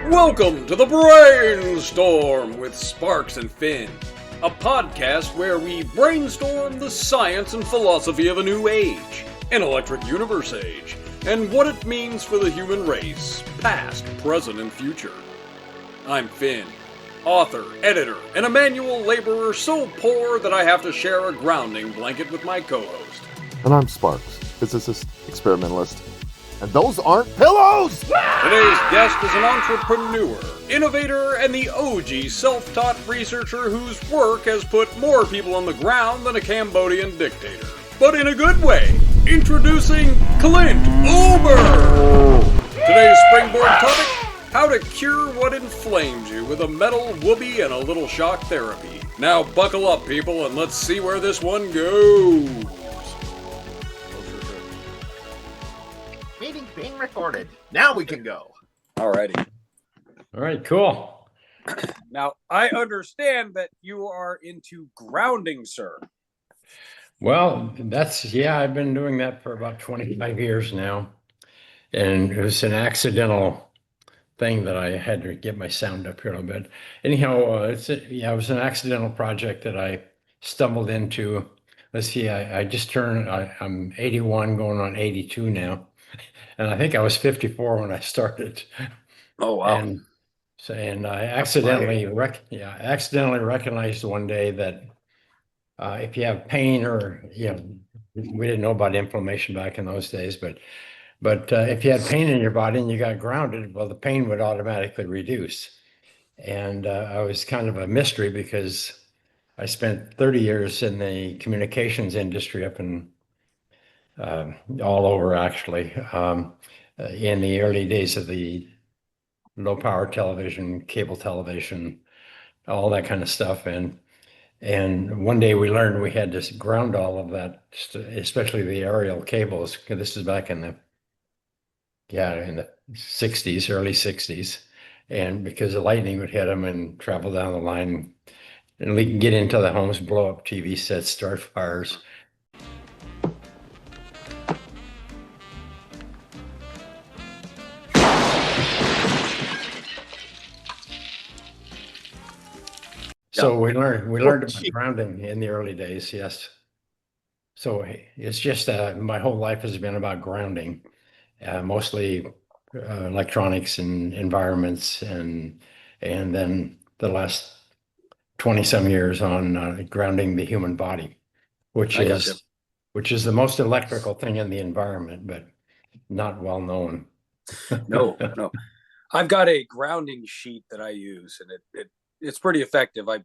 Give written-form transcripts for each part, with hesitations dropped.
Welcome to the Brainstorm with Sparks and Finn, a podcast where we brainstorm the science and philosophy of a new age, an electric universe age, and what it means for the human race, past, present, and future. I'm Finn, author, editor, and a manual laborer so poor that I have to share a grounding blanket with my co-host. And I'm Sparks, physicist, experimentalist. And those aren't pillows! Today's guest is an entrepreneur, innovator, and the OG self-taught researcher whose work has put more people on the ground than a Cambodian dictator. But in a good way. Introducing Clint Ober! Today's springboard topic, how to cure what inflames you with a metal whoopee and a little shock therapy. Now buckle up, people, and let's see where this one goes. Meeting being recorded. Now we can go. Alrighty. All right, cool. Now, I understand that you are into grounding, sir. Well, I've been doing that for about 25 years now. And it was an accidental thing that I had to get my sound up here a little bit. Anyhow, it was an accidental project that I stumbled into. Let's see, I'm 81 going on 82 now. And I think I was 54 when I started. Oh, wow. And I accidentally recognized one day that if you have pain or, we didn't know about inflammation back in those days, but if you had pain in your body and you got grounded, well, the pain would automatically reduce. And I was kind of a mystery because I spent 30 years in the communications industry up in all over, actually, in the early days of the low power television, cable television, all that kind of stuff. And one day we learned we had to ground all of that, especially the aerial cables. This is back in the 60s, early 60s. And because the lightning would hit them and travel down the line and we can get into the homes, blow up TV sets, start fires. So we learned about grounding in the early days, yes. So it's just my whole life has been about grounding, mostly electronics and environments, and then the last 20-some years on grounding the human body, which is the most electrical thing in the environment, but not well known. No. I've got a grounding sheet that I use, and it's pretty effective. I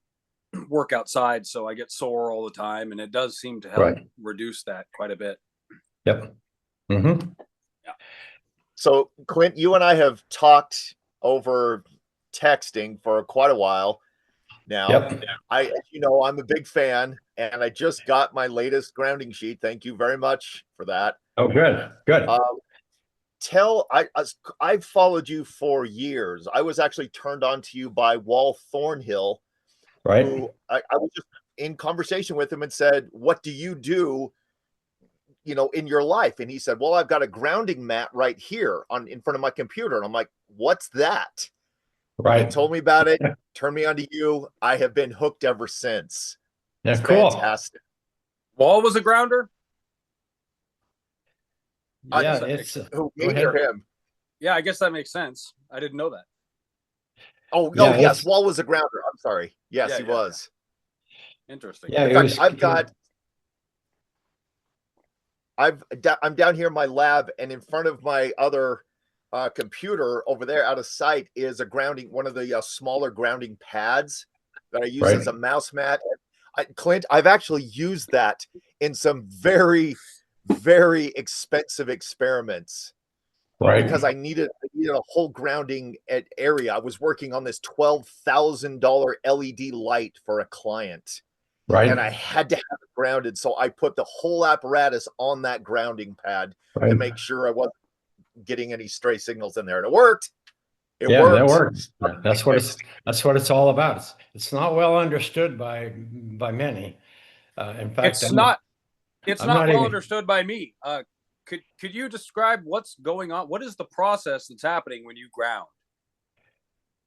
work outside, so I get sore all the time, and it does seem to help reduce that quite a bit. Yep. Mm-hmm. Yeah. So, Clint, you and I have talked over texting for quite a while now. Yep. I'm a big fan, and I just got my latest grounding sheet. Thank you very much for that. Oh, good. I've followed you for years. I was actually turned on to you by Wal Thornhill, right? Who I was just in conversation with him and said, "What do you do, in your life?" And he said, "Well, I've got a grounding mat right here in front of my computer." And I'm like, "What's that?" Right. He told me about it, turned me on to you. I have been hooked ever since. That's cool. Fantastic. Wall was a grounder? Yeah, me or him? Yeah, I guess that makes sense. I didn't know that. Oh, no, yes, Wall was a grounder. I'm sorry. Yes, he was. Interesting. Yeah, in fact, I'm down here in my lab, and in front of my other computer over there out of sight is one of the smaller grounding pads that I use as a mouse mat. Clint, I've actually used that in some very, very expensive experiments. Right. Because I needed a whole grounding area. I was working on this $12,000 LED light for a client. Right. And I had to have it grounded. So I put the whole apparatus on that grounding pad to make sure I wasn't getting any stray signals in there. And it worked. It worked. That works. That's what it's all about. It's not well understood by many. In fact, it's not well understood by me. Could you describe what's going on? What is the process that's happening when you ground?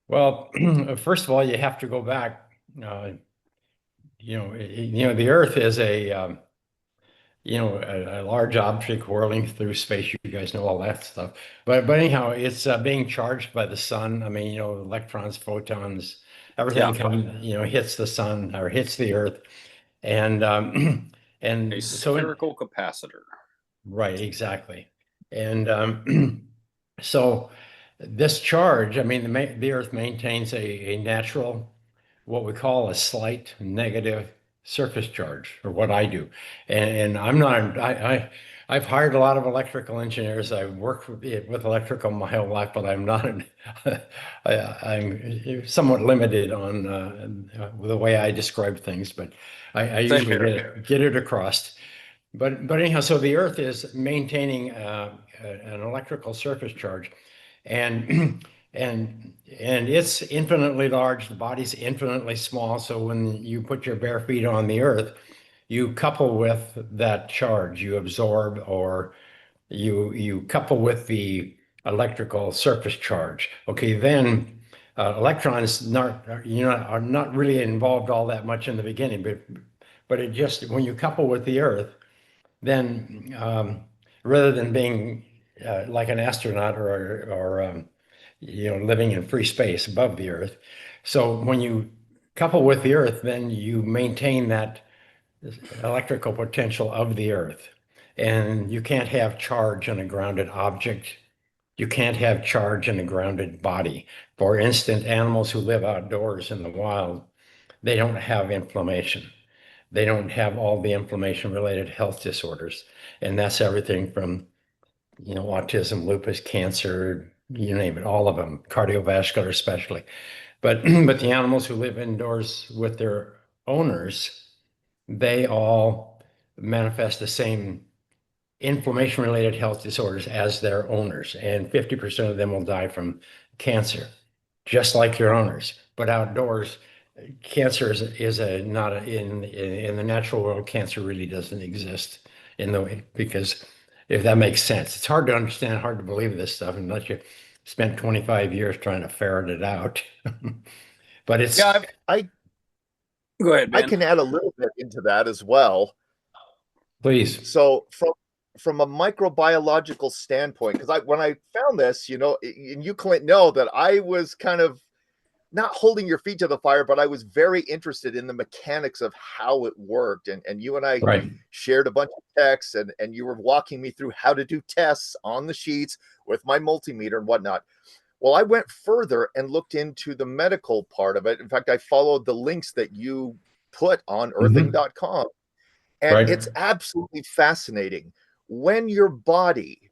Well, first of all, you have to go back. The Earth is a large object whirling through space. You guys know all that stuff. But anyhow, it's being charged by the sun. I mean, electrons, photons, everything hits the sun or hits the Earth, and and A so spherical capacitor. right, exactly, and so this charge. I mean, the Earth maintains a natural, what we call a slight negative surface charge, or what I do. And I'm not, I've hired a lot of electrical engineers. I've worked with electrical my whole life, but I'm not, I'm somewhat limited on the way I describe things, but I usually get it across. But anyhow, so the Earth is maintaining an electrical surface charge, and and it's infinitely large. The body's infinitely small. So when you put your bare feet on the Earth, you couple with that charge, you absorb, or you couple with the electrical surface charge. Okay, then electrons are not really involved all that much in the beginning, but it just when you couple with the Earth, then rather than being like an astronaut or living in free space above the Earth, so when you couple with the Earth, then you maintain that electrical potential of the Earth, and you can't have charge in a grounded object. You can't have charge in a grounded body. For instance, animals who live outdoors in the wild, they don't have inflammation. They don't have all the inflammation-related health disorders, and that's everything from autism, lupus, cancer, you name it, all of them, cardiovascular especially. But but the animals who live indoors with their owners, they all manifest the same inflammation-related health disorders as their owners, and 50% of them will die from cancer, just like your owners. But outdoors, cancer is a not a, in the natural world. Cancer really doesn't exist in the way, because if that makes sense, it's hard to understand, hard to believe this stuff unless you spent 25 years trying to ferret it out. But it's I Go ahead, I Ben. can add a little bit into that as well. please. So from a microbiological standpoint, because when I found this, and you, Clint, know that I was kind of not holding your feet to the fire, but I was very interested in the mechanics of how it worked. And you and I Right. shared a bunch of texts, and you were walking me through how to do tests on the sheets with my multimeter and whatnot. Well, I went further and looked into the medical part of it. In fact, I followed the links that you put on earthing.com. And Right. it's absolutely fascinating. When your body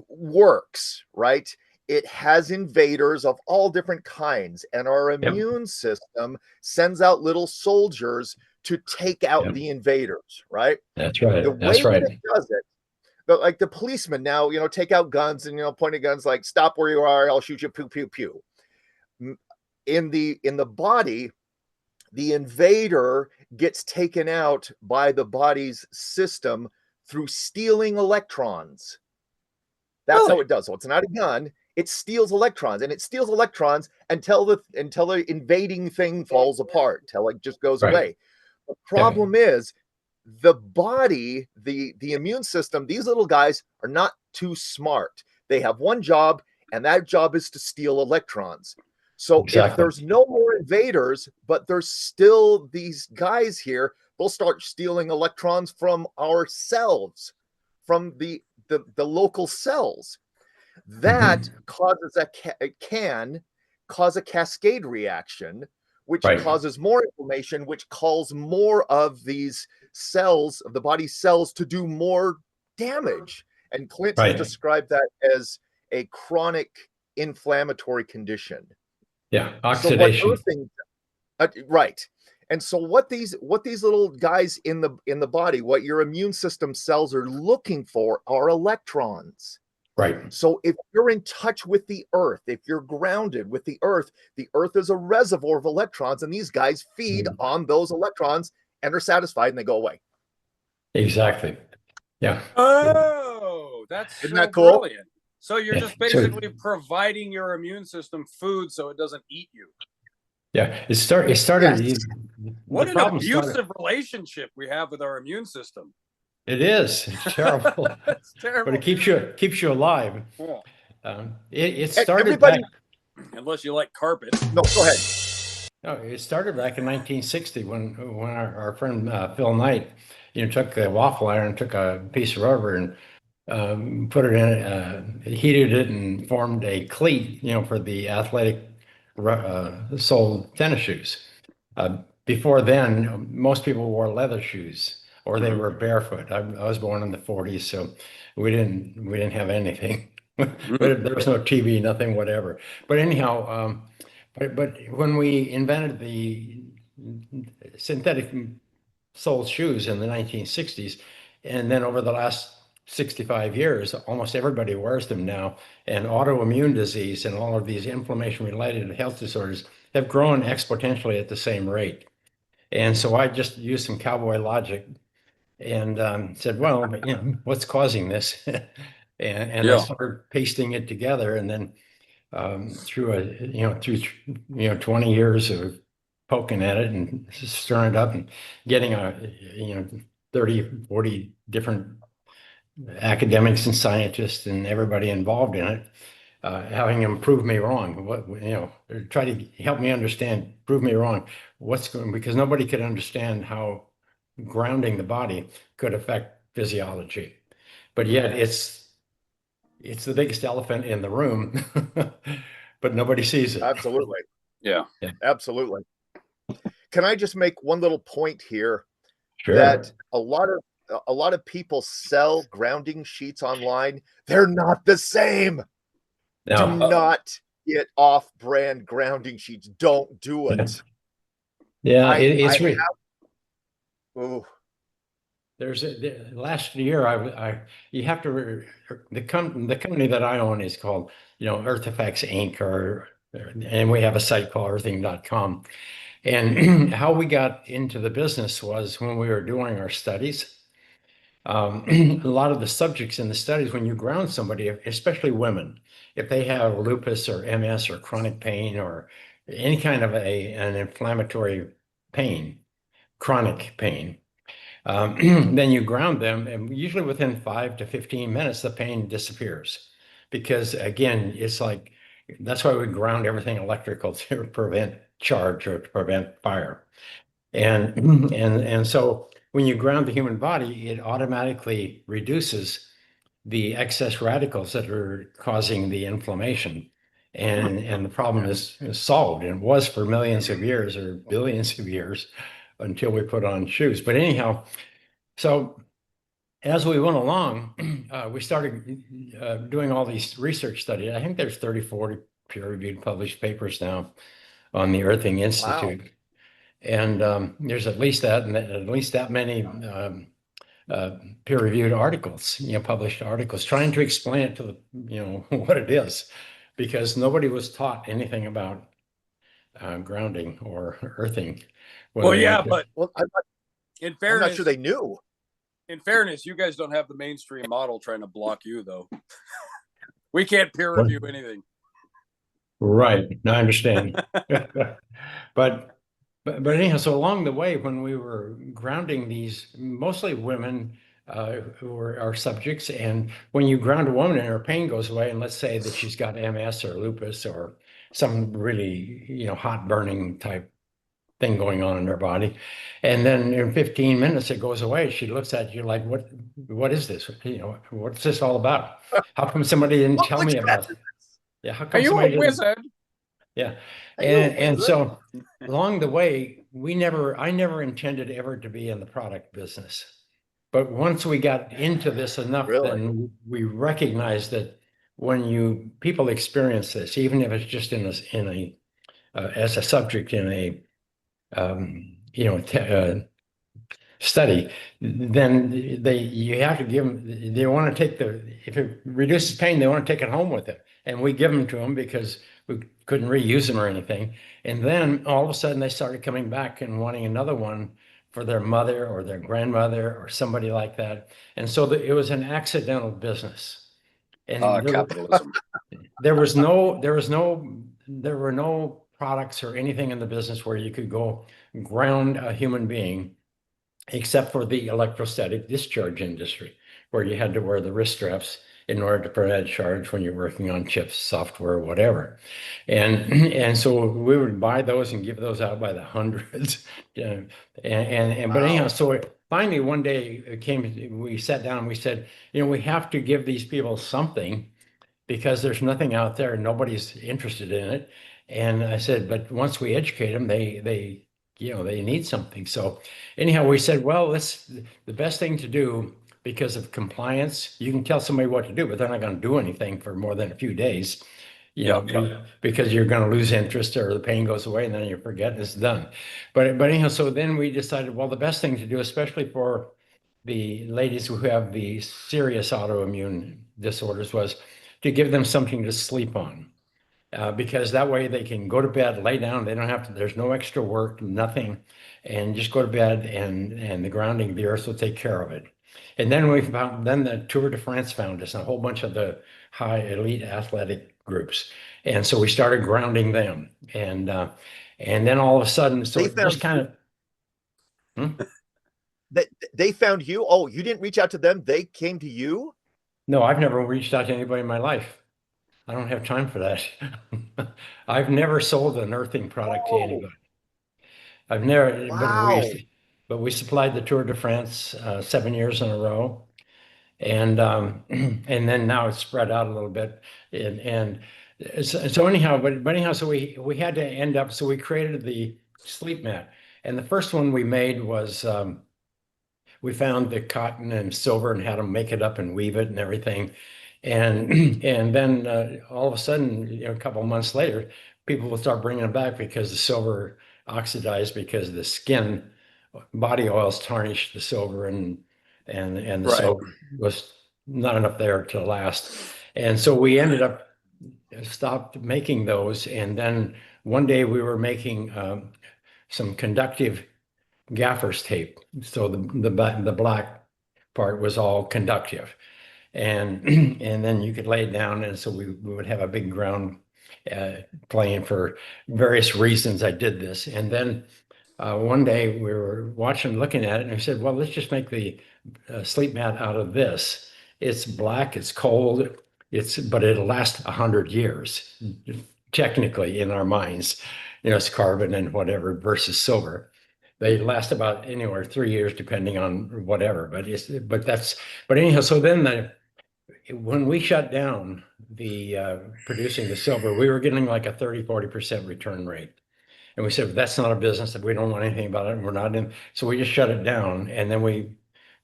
works, right, it has invaders of all different kinds, and our immune system sends out little soldiers to take out the invaders, right? That's right. The way That's right. that it does it, but like the policemen now, take out guns and pointing guns like, stop where you are, I'll shoot you, pew pew pew. In the body, the invader gets taken out by the body's system through stealing electrons. That's how it does. So it's not a gun. It steals electrons, and it steals electrons until the invading thing falls apart, until it just goes away. The problem is the body, the immune system, these little guys are not too smart. They have one job, and that job is to steal electrons. So if there's no more invaders, but there's still these guys here, they'll start stealing electrons from ourselves, from the local cells. That causes can cause a cascade reaction, which causes more inflammation, which calls more of these cells, of the body's cells, to do more damage. And Clint has described that as a chronic inflammatory condition. Yeah, oxidation. So right. And so what these little guys in the body, what your immune system cells are looking for, are electrons. Right. So if you're in touch with the earth, if you're grounded with the earth is a reservoir of electrons, and these guys feed on those electrons and are satisfied, and they go away. Exactly. Yeah. Oh, that's Isn't so that cool? brilliant. So you're just basically providing your immune system food so it doesn't eat you. Yeah, it started. Yes. What an abusive relationship we have with our immune system. It is. It's terrible. It's terrible. But it keeps you alive. Yeah. It started Everybody, unless you like carpet. no, go ahead. No, it started back in 1960 when our friend Phil Knight, took a waffle iron, took a piece of rubber and put it in, heated it and formed a cleat, for the athletic sole tennis shoes. Before then, most people wore leather shoes or they were barefoot. I was born in the 40s, so we didn't have anything. There was no TV, nothing, whatever. But anyhow, but when we invented the synthetic sole shoes in the 1960s, and then over the last 65 years, almost everybody wears them now, and autoimmune disease and all of these inflammation-related health disorders have grown exponentially at the same rate. And so I just used some cowboy logic and said, well, what's causing this? and I started pasting it together, and then through 20 years of poking at it and stirring it up and getting 30, 40 different academics and scientists and everybody involved in it, having them prove me wrong. Try to help me understand, prove me wrong. Because nobody could understand how grounding the body could affect physiology, but yet it's the biggest elephant in the room, but nobody sees it. Absolutely. Yeah. Absolutely. Can I just make one little point here? Sure. That a lot of people sell grounding sheets online. They're not the same. No. Do not get off-brand grounding sheets. Don't do it. Yeah, it's last year you have to the company that I own is called Earth Effects Inc. and we have a site called earthing.com. And how we got into the business was when we were doing our studies. A lot of the subjects in the studies, when you ground somebody, especially women, if they have lupus or MS or chronic pain or any kind of an inflammatory pain, chronic pain, then you ground them, and usually within 5 to 15 minutes, the pain disappears. Because again, it's like, that's why we ground everything electrical to prevent charge or to prevent fire. And so when you ground the human body, it automatically reduces the excess radicals that are causing the inflammation. And the problem is solved, and it was for millions of years or billions of years until we put on shoes. But anyhow, so as we went along, we started doing all these research studies. I think there's 30, 40 peer-reviewed published papers now on the Earthing Institute. Wow. And there's at least that many peer-reviewed articles, published articles, trying to explain it to what it is, because nobody was taught anything about grounding or earthing. Well, yeah, but in fairness, I'm not sure they knew. In fairness, you guys don't have the mainstream model trying to block you, though. We can't peer review anything. Right. I understand. But anyhow, so along the way, when we were grounding these mostly women who were our subjects, and when you ground a woman and her pain goes away, and let's say that she's got MS or lupus or some really hot burning type thing going on in her body, and then in 15 minutes it goes away, she looks at you like, what is this? What's this all about? How come somebody didn't tell me about it? Yeah, how come? Are you a wizard? Yeah, and so along the way, I never intended ever to be in the product business, but once we got into this enough, then we recognized that when people experience this, even if it's just as a subject in a study, then you have to give them. They want to take if it reduces pain, they want to take it home with it, and we give them to them because we couldn't reuse them or anything. And then all of a sudden they started coming back and wanting another one for their mother or their grandmother or somebody like that. And so it was an accidental business. And Capitalism. there were no products or anything in the business where you could go ground a human being, except for the electrostatic discharge industry, where you had to wear the wrist straps in order to prevent charge when you're working on chips, software, whatever. And so we would buy those and give those out by the hundreds. Yeah. But anyhow, so finally one day it came, we sat down and we said, we have to give these people something because there's nothing out there, nobody's interested in it. And I said, but once we educate them, they need something. So anyhow, we said, well, the best thing to do because of compliance. You can tell somebody what to do, but they're not going to do anything for more than a few days, because you're going to lose interest or the pain goes away and then you forget and it's done. But anyhow, so then we decided, well, the best thing to do, especially for the ladies who have the serious autoimmune disorders, was to give them something to sleep on. Because that way they can go to bed, lay down. They don't have to, there's no extra work, nothing, and just go to bed and the grounding, the earth will take care of it. And then then the Tour de France found us and a whole bunch of the high elite athletic groups. And so we started grounding them. And then all of a sudden, so it just kind of. They found you? Oh, you didn't reach out to them. They came to you? No, I've never reached out to anybody in my life. I don't have time for that. I've never sold an earthing product to anybody. I've never, Wow. but we supplied the Tour de France 7 years in a row, and then now it's spread out a little bit, and so anyhow, but anyhow, so we had to end up, so we created the sleep mat, and the first one we made was we found the cotton and silver and had them make it up and weave it and everything. And then all of a sudden, a couple of months later, people will start bringing it back because the silver oxidized because the skin body oils tarnished the silver and the silver was not enough there to last. And so we ended up stopped making those. And then one day we were making some conductive gaffer's tape. So the black part was all conductive. And then you could lay it down, and so we would have a big ground playing for various reasons. I did this, and then one day we were looking at it, and I said, "Well, let's just make the sleep mat out of this. It's black, it's cold, but it'll last 100 years, technically in our minds. It's carbon and whatever versus silver." They last about anywhere 3 years, depending on whatever. But anyhow, so then when we shut down the producing the silver, we were getting like a 30-40% return rate. And we said, that's not a business, that we don't want anything about it. And we're not in. So we just shut it down. And then we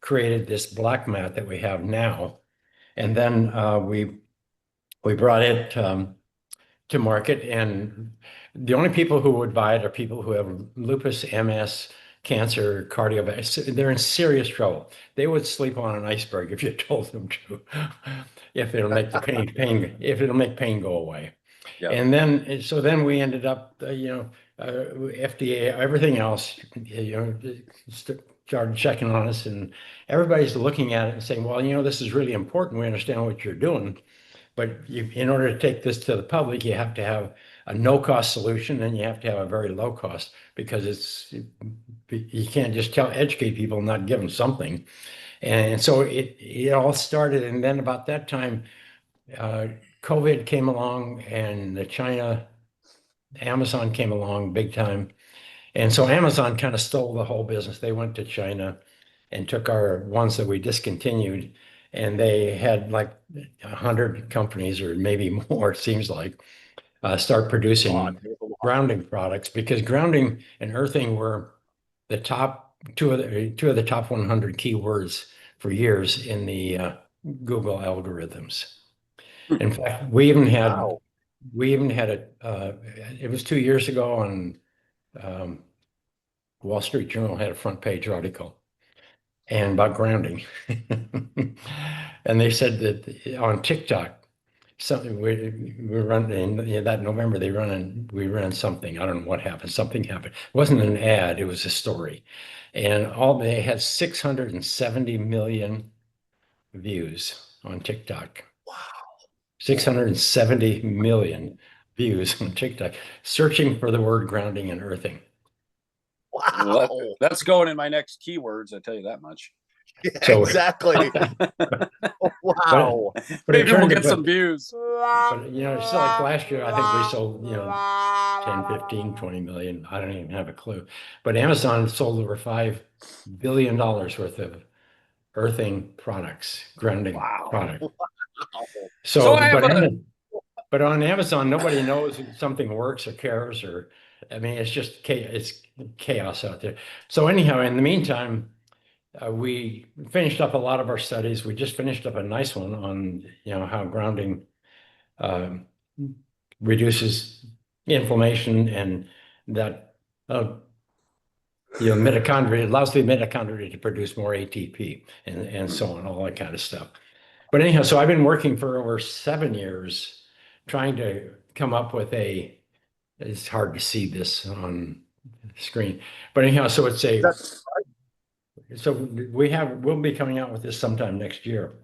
created this black mat that we have now. And then we brought it to market. And the only people who would buy it are people who have lupus, MS, cancer, cardiovascular. They're in serious trouble. They would sleep on an iceberg if you told them to, if it'll make the if it'll make pain go away. Yeah. And then we ended up, FDA, everything else, started checking on us, and everybody's looking at it and saying, well, this is really important. We understand what you're doing. But in order to take this to the public, you have to have a no-cost solution, and you have to have a very low cost, because you can't just educate people and not give them something. And so it all started, and then about that time, COVID came along, and Amazon came along big time. And so Amazon kind of stole the whole business. They went to China and took our ones that we discontinued, and they had like 100 companies or maybe more, it seems like, start producing grounding products, because grounding and earthing were the top two of the top 100 keywords for years in the Google algorithms. In fact, we even had it was 2 years ago on Wall Street Journal had a front page article and about grounding. And they said that on TikTok, something we run in that November, we ran something. I don't know what happened. Something happened. It wasn't an ad, it was a story. And they had 670 million views on TikTok. Wow. 670 million views on TikTok, searching for the word grounding and earthing. Wow. Well, that's going in my next keywords, I tell you that much. Yeah, So- exactly. Wow. But it Maybe we'll turned get to- some views. But, it's like last year, I think we sold, 10, 15, 20 million. I don't even have a clue. But Amazon sold over $5 billion worth of earthing products, grounding products. So I have But on Amazon, nobody knows if something works or cares, or I mean, it's just it's chaos out there. So anyhow, in the meantime, we finished up a lot of our studies. We just finished up a nice one on how grounding um, reduces inflammation, and that mitochondria allows the mitochondria to produce more ATP and so on, all that kind of stuff. But anyhow, so I've been working for over 7 years trying to come up with it's hard to see this on the screen, but anyhow, so we'll be coming out with this sometime next year,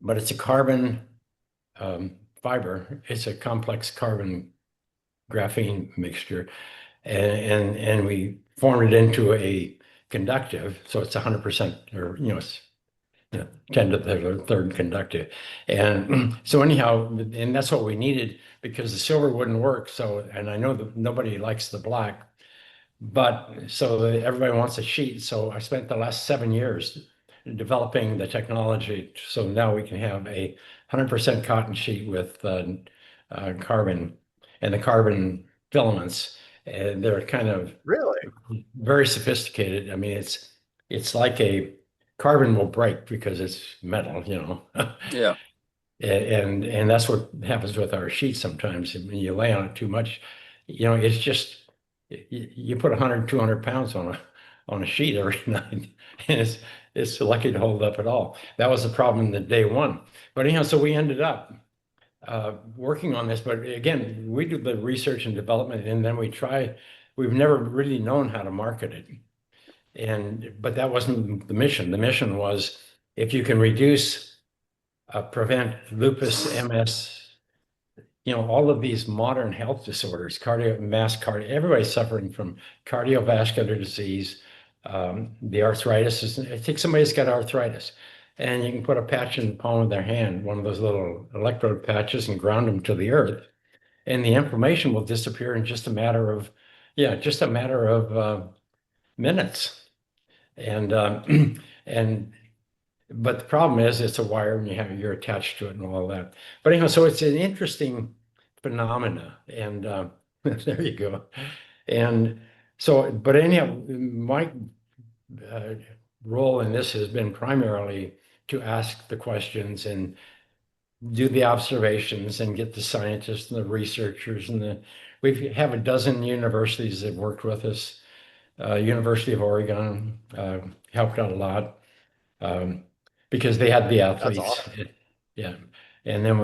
but it's a carbon fiber. It's a complex carbon graphene mixture, and we formed it into a conductive, so it's 100%, or it's 10 to the third conductive. And so anyhow, and that's what we needed because the silver wouldn't work. So, and I know that nobody likes the black, but so everybody wants a sheet. So I spent the last 7 years developing the technology. So now we can have a 100% cotton sheet with carbon, and the carbon filaments. And they're kind of Really? very sophisticated. I mean, it's like a carbon will break because it's metal, Yeah. And that's what happens with our sheets sometimes. When you lay on it too much, it's just you put 100, 200 pounds on a sheet every night, and it's lucky to hold up at all. That was the problem the day one. But anyhow, so we ended up working on this. But again, we do the research and development, and then we've never really known how to market it. But that wasn't the mission. The mission was if you can prevent lupus, MS, all of these modern health disorders, everybody's suffering from cardiovascular disease. The arthritis I think somebody's got arthritis, and you can put a patch in the palm of their hand, one of those little electrode patches, and ground them to the earth, and the inflammation will disappear in just a matter of minutes. And but the problem is it's a wire and you're attached to it and all that. But anyhow, so it's an interesting phenomena, and there you go. And so, but anyhow, my role in this has been primarily to ask the questions and do the observations and get the scientists and the researchers we have a dozen universities that worked with us. University of Oregon helped out a lot because they had the athletes. Awesome. Yeah, and then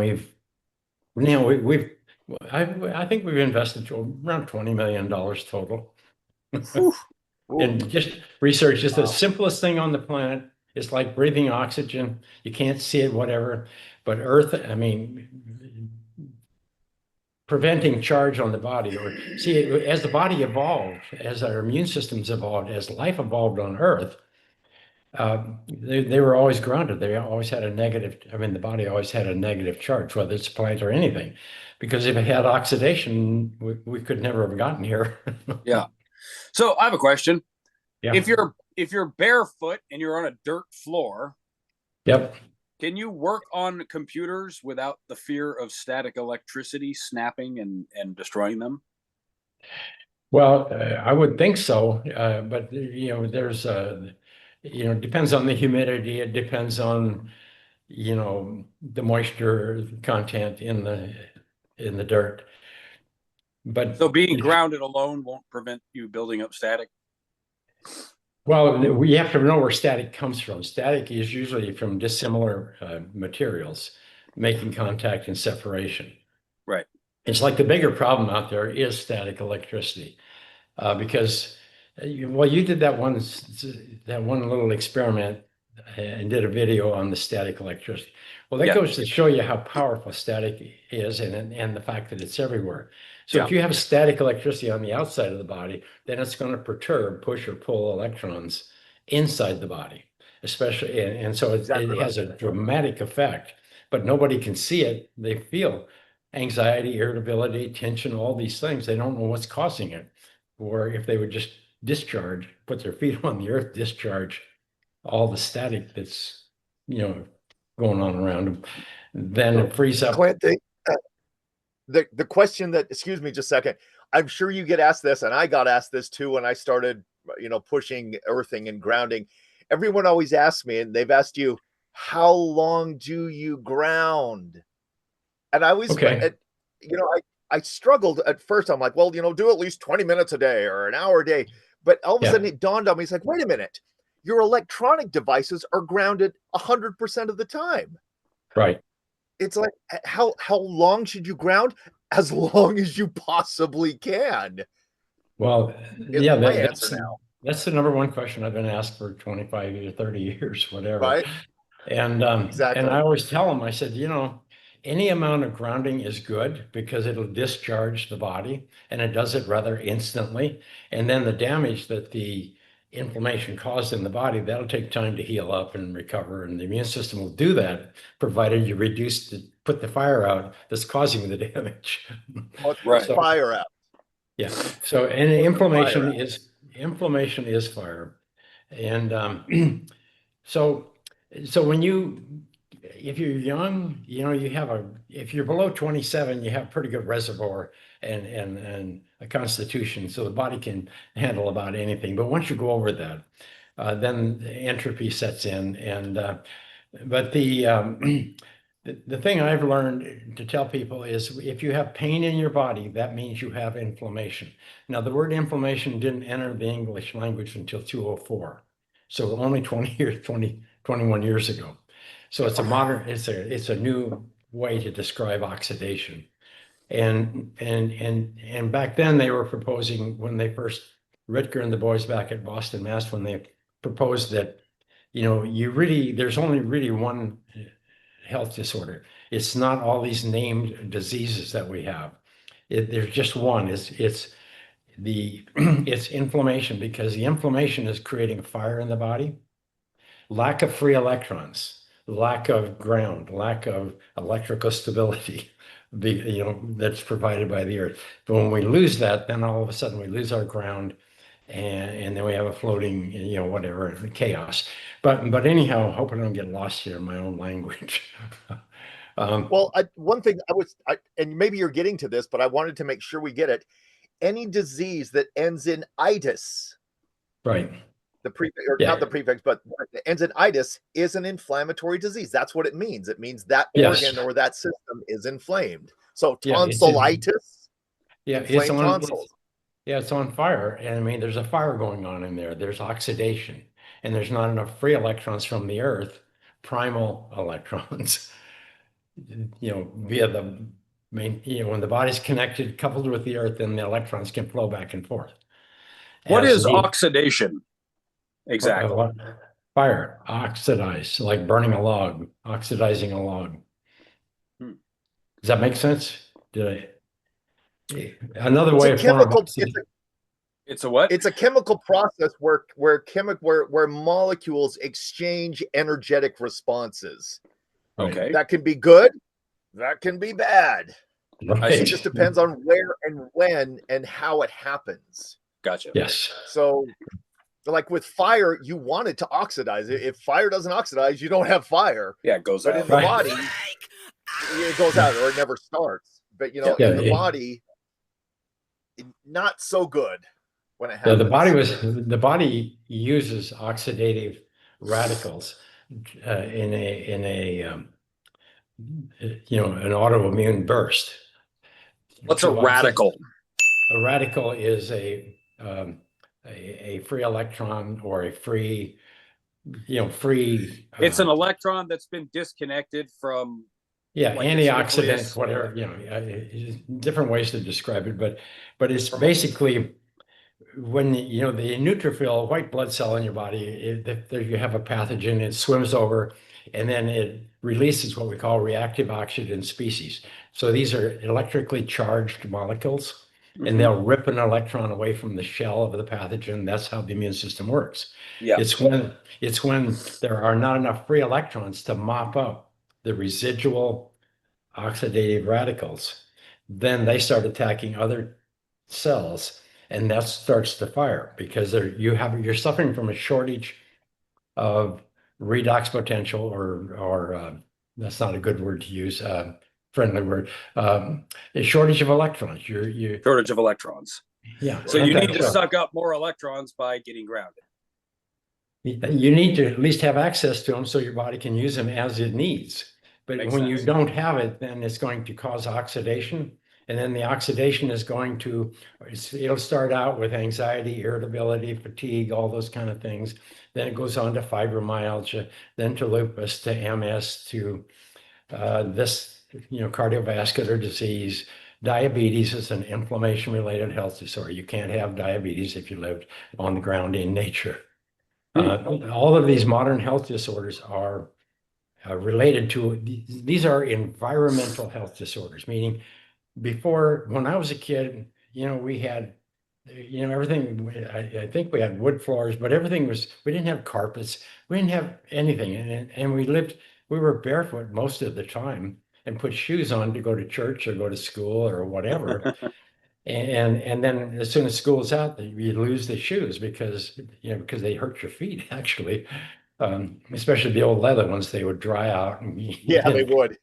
I think we've invested around $20 million total. And just research is the simplest thing on the planet. It's like breathing oxygen. You can't see it, whatever. But Earth, I mean, preventing charge on the body, or see, as the body evolved, as our immune systems evolved, as life evolved on Earth, they were always grounded. They always had the body always had a negative charge, whether it's a plant or anything, because if it had oxidation, we could never have gotten here. Yeah. So I have a question. Yeah. If you're barefoot and you're on a dirt floor, Yep. can you work on computers without the fear of static electricity snapping and destroying them? Well, I would think so, but there's depends on the humidity. It depends on the moisture content in the dirt. But So being grounded alone won't prevent you building up static? Well, we have to know where static comes from. Static is usually from dissimilar materials making contact and separation. Right. It's like the bigger problem out there is static electricity, because you did that one little experiment and did a video on the static electricity. Well, that Yeah. goes to show you how powerful static is and the fact that it's everywhere. So if you have static electricity on the outside of the body, then it's going to perturb, push or pull electrons inside the body, especially. And so Exactly it right. has a dramatic effect, but nobody can see it. They feel anxiety, irritability, tension, all these things. They don't know what's causing it. Or if they would just discharge, put their feet on the earth, discharge all the static that's, going on around them, then it frees up. Clint, the question that, excuse me just a second, I'm sure you get asked this, and I got asked this too when I started, pushing earthing and grounding. Everyone always asks me, and they've asked you, how long do you ground? And I always, Okay. I struggled at first. I'm like, well, do at least 20 minutes a day or an hour a day. But all of a sudden it dawned on me, it's like, wait a minute, your electronic devices are grounded 100% of the time. Right. It's like, how long should you ground? As long as you possibly can. Well, Is yeah, my answer now. that's the number one question I've been asked for 25 to 30 years, whatever. Right? And Exactly. I always tell them, I said, any amount of grounding is good because it'll discharge the body and it does it rather instantly. And then the damage that the inflammation caused in the body, that'll take time to heal up and recover. And the immune system will do that, provided you put the fire out that's causing the damage. Right. Fire out. Yeah. So, and inflammation is fire. And so if you're young, if you're below 27, you have a pretty good reservoir and a constitution, so the body can handle about anything. But once you go over that, then entropy sets in. But the thing I've learned to tell people is if you have pain in your body, that means you have inflammation. Now, the word inflammation didn't enter the English language until 204. So only 21 years ago. So it's a new way to describe oxidation. And back then they were proposing, when they first, Ritker and the boys back at Boston, Mass, when they proposed that, there's only really one health disorder. It's not all these named diseases that we have. There's just one. It's inflammation, because the inflammation is creating a fire in the body. Lack of free electrons, lack of ground, lack of electrical stability, that's provided by the earth. But when we lose that, then all of a sudden we lose our ground, and then we have a floating, whatever, chaos. But anyhow, I hope I don't get lost here in my own language. Well, one thing and maybe you're getting to this, but I wanted to make sure we get it. Any disease that ends in itis, right? The prefix, or not the prefix, but it ends in itis, is an inflammatory disease. That's what it means. It means that organ or that system is inflamed. So tonsillitis, inflamed tonsils. It's on fire. And I mean, there's a fire going on in there. There's oxidation, and there's not enough free electrons from the earth, primal electrons, via the main, when the body's connected, coupled with the earth, then the electrons can flow back and forth. What is oxidation? Exactly. Fire, oxidize, like burning a log, oxidizing a log. Does that make sense? Another way of chemical. It's a what? It's a chemical process where molecules exchange energetic responses. Okay. That can be good. That can be bad. Right. It just depends on where and when and how it happens. Gotcha. Yes. So, like with fire, you want it to oxidize. If fire doesn't oxidize, you don't have fire. Yeah, it goes out. But in the body, it goes out, or it never starts. But in the body, not so good when it happens. The body uses oxidative radicals in an autoimmune burst. What's a radical? A radical is a free electron or a free. It's an electron that's been disconnected from. Antioxidant, whatever. Different ways to describe it, but it's basically when the neutrophil, white blood cell in your body, if you have a pathogen, it swims over, and then it releases what we call reactive oxygen species. So these are electrically charged molecules, and they'll rip an electron away from the shell of the pathogen. That's how the immune system works. Yeah. It's when there are not enough free electrons to mop up the residual oxidative radicals. Then they start attacking other cells, and that starts the fire because you're suffering from a shortage of redox potential, or that's not a good word to use, friendly word, a shortage of electrons. Shortage of electrons. Yeah. So you Okay, need to suck up more electrons by getting grounded. you need to at least have access to them so your body can use them as it needs. But Makes when sense. you don't have it, then it's going to cause oxidation. And then the oxidation is going to, it'll start out with anxiety, irritability, fatigue, all those kind of things. Then it goes on to fibromyalgia, then to lupus, to MS, to this, cardiovascular disease. Diabetes is an inflammation-related health disorder. You can't have diabetes if you lived on the ground in nature. All of these modern health disorders are related to, these are environmental health disorders, meaning before, when I was a kid, we had, everything, I think we had wood floors, but we didn't have carpets, we didn't have anything. And we were barefoot most of the time and put shoes on to go to church or go to school or whatever. And then as soon as school's out, you lose the shoes because they hurt your feet, actually. Especially the old leather ones, they would dry out. Yeah, they would.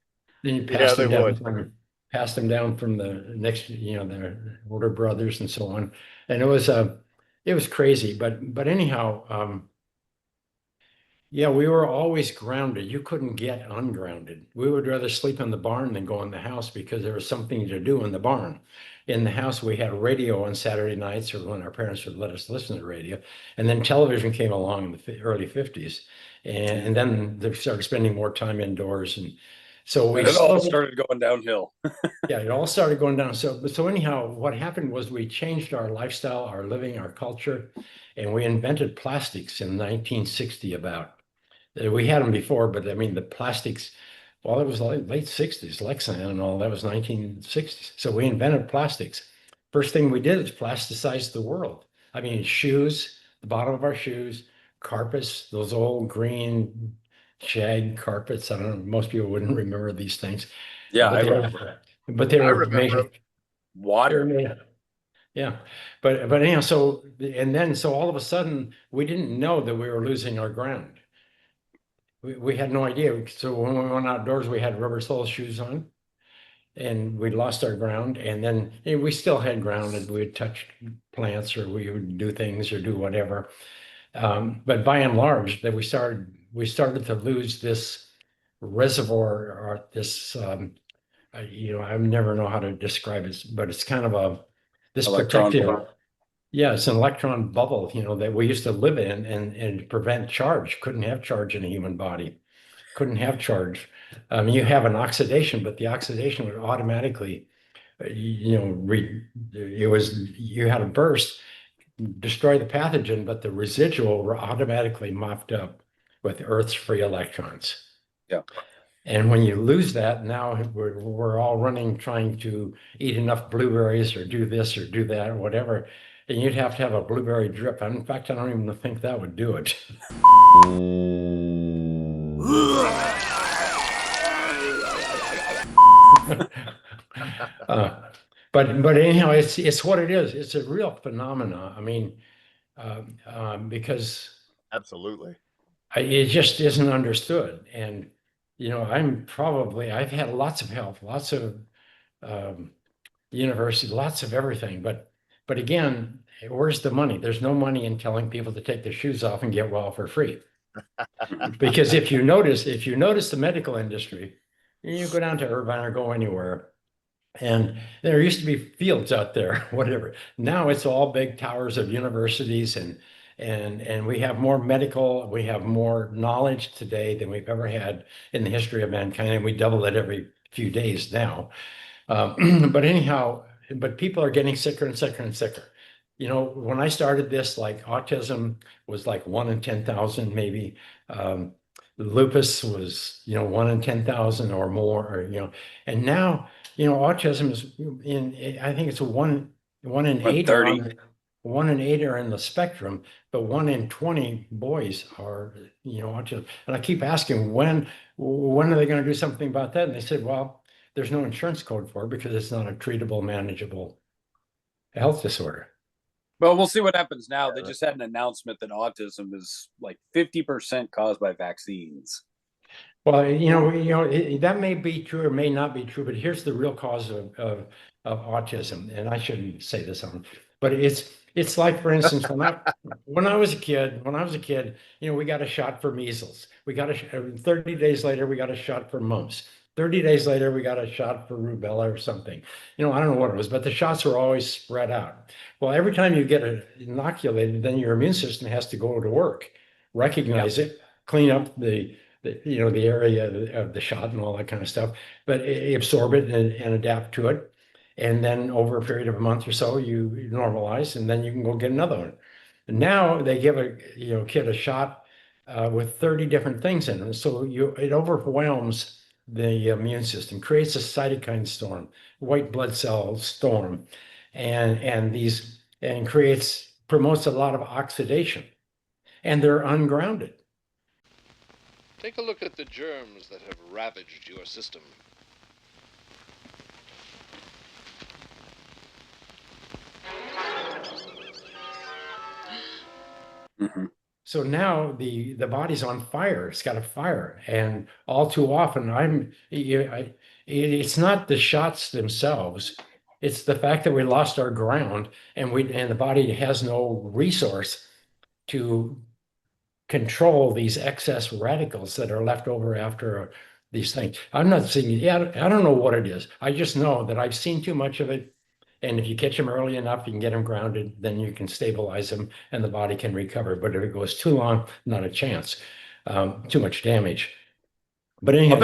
Then you Yeah, they would. pass them down from the next, the older brothers and so on. And it was crazy. But anyhow, yeah, we were always grounded. You couldn't get ungrounded. We would rather sleep in the barn than go in the house because there was something to do in the barn. In the house, we had radio on Saturday nights, or when our parents would let us listen to the radio. And then television came along in the early 50s. And then they started spending more time indoors. And so it all started going downhill. Yeah, it all started going down. So anyhow, what happened was we changed our lifestyle, our living, our culture, and we invented plastics in 1960 about. We had them before, but I mean, the plastics, well, it was like late 60s, Lexan and all that was 1960s. So we invented plastics. First thing we did is plasticize the world. I mean, shoes, the bottom of our shoes, carpets, those old green shag carpets. I don't know, most people wouldn't remember these things. Yeah, but they were made water. Yeah, but anyhow, so all of a sudden we didn't know that we were losing our ground. We had no idea. So when we went outdoors, we had rubber sole shoes on, and we lost our ground. And then we still had ground, and we'd touch plants, or we would do things or do whatever. But by and large, that we started to lose this reservoir, or this. I never know how to describe it, but it's kind of this electron protective. bubble. Yeah, it's an electron bubble, that we used to live in and prevent charge. Couldn't have charge in a human body. Couldn't have charge. You have an oxidation, but the oxidation would automatically, you had a burst, destroy the pathogen, but the residual were automatically mopped up with Earth's free electrons. Yeah. And when you lose that, now we're all running, trying to eat enough blueberries or do this or do that or whatever. And you'd have to have a blueberry drip. In fact, I don't even think that would do it. But anyhow, it's what it is. It's a real phenomena. I mean, because absolutely, it just isn't understood. And I've had lots of help, lots of university, lots of everything. But again, where's the money? There's no money in telling people to take their shoes off and get well for free. Because if you notice the medical industry, you go down to Irvine or go anywhere, and there used to be fields out there, whatever. Now it's all big towers of universities, and we have more we have more knowledge today than we've ever had in the history of mankind, and we double it every few days now. But anyhow, people are getting sicker and sicker and sicker. When I started this, like autism was like 1 in 10,000 maybe. Lupus was, 1 in 10,000 or more, or. And now, autism is I think it's one in eight are 30. on, 1 in 8 are in the spectrum, but 1 in 20 boys are, autism. And I keep asking when are they going to do something about that? And they said, well, there's no insurance code for it because it's not a treatable, manageable health disorder. Well, we'll see what happens now. They just had an announcement that autism is like 50% caused by vaccines. Well, that may be true or may not be true, but here's the real cause of autism. And I shouldn't say this but it's like, for instance, when I was a kid, we got a shot for measles. 30 days later, we got a shot for mumps. 30 days later, we got a shot for rubella or something. I don't know what it was, but the shots were always spread out. Well, every time you get inoculated, then your immune system has to go to work, recognize it, clean up the area of the shot and all that kind of stuff, but absorb it and adapt to it. And then over a period of a month or so, you normalize, and then you can go get another one. And now they give a kid a shot with 30 different things in it, so it overwhelms the immune system, creates a cytokine storm, white blood cell storm, and promotes a lot of oxidation, and they're ungrounded. Take a look at the germs that have ravaged your system. Mm-hmm. So now the body's on fire. It's got a fire, and all too often it's not the shots themselves. It's the fact that we lost our ground, and the body has no resource to control these excess radicals that are left over after these things. I'm not saying, I don't know what it is. I just know that I've seen too much of it. And if you catch them early enough, you can get them grounded, then you can stabilize them and the body can recover. But if it goes too long, not a chance. Too much damage. But anyhow, I'll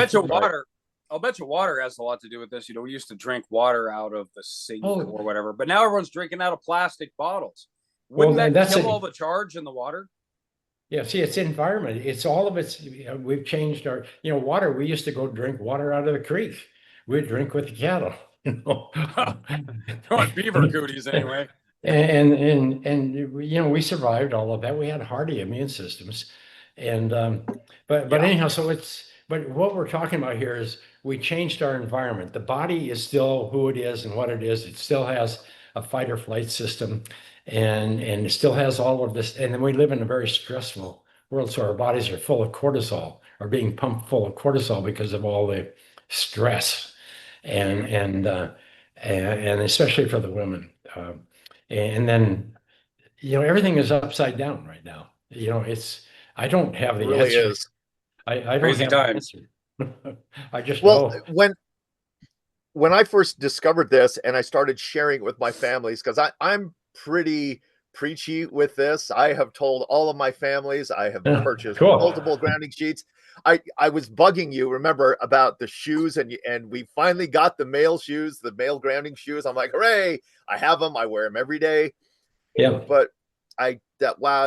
bet you water has a lot to do with this. We used to drink water out of the sink or whatever, but now everyone's drinking out of plastic bottles. Wouldn't that kill all the charge in the water? Yeah, see, it's environment. It's all of it's, we've changed our, water. We used to go drink water out of the creek. We'd drink with the cattle. Beaver cooties anyway. And we survived all of that. We had hardy immune systems, and but anyhow, but what we're talking about here is we changed our environment. The body is still who it is and what it is. It still has a fight or flight system, and it still has all of this. And then we live in a very stressful world, so our bodies are full of cortisol, are being pumped full of cortisol because of all the stress. And especially for the women, and then everything is upside down right now. I don't have the really answer. Is. I don't crazy have times. the answer. I just Well, know. when I first discovered this and I started sharing it with my families, because I'm pretty preachy with this. I have told all of my families. I have purchased multiple grounding sheets. I was bugging you, remember, about the shoes, and we finally got the male shoes, the male grounding shoes. I'm like, hooray! I have them. I wear them every day. Yeah. But I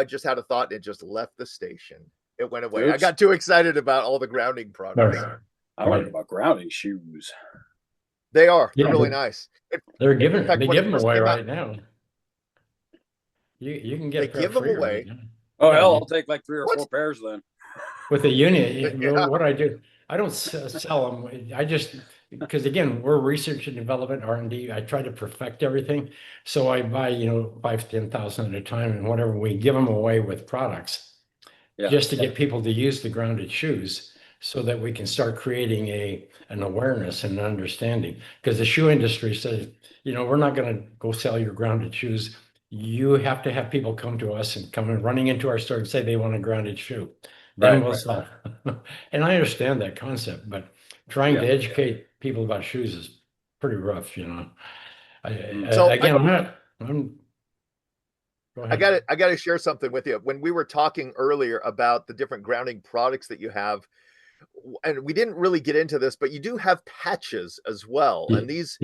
just had a thought, and it just left the station. It went away. Oops. I got too excited about all the grounding products. I learned about grounding shoes. They are. They're really nice. They give them away right now. You can get. They give them away. Oh hell, I'll take like 3 or 4 pairs then. With a unit, what I do, I don't sell them. I just, because again, we're research and development, R&D. I try to perfect everything. So I buy, 5,000 to 10,000 at a time, and whatever, we give them away with products just to get people to use the grounded shoes so that we can start creating an awareness and an understanding. Because the shoe industry says, we're not going to go sell your grounded shoes. You have to have people come to us and come running into our store and say they want a grounded shoe. Then we'll sell. And I understand that concept, but trying to educate people about shoes is pretty rough, I got to share something with you. When we were talking earlier about the different grounding products that you have, and we didn't really get into this, but you do have patches as well. And these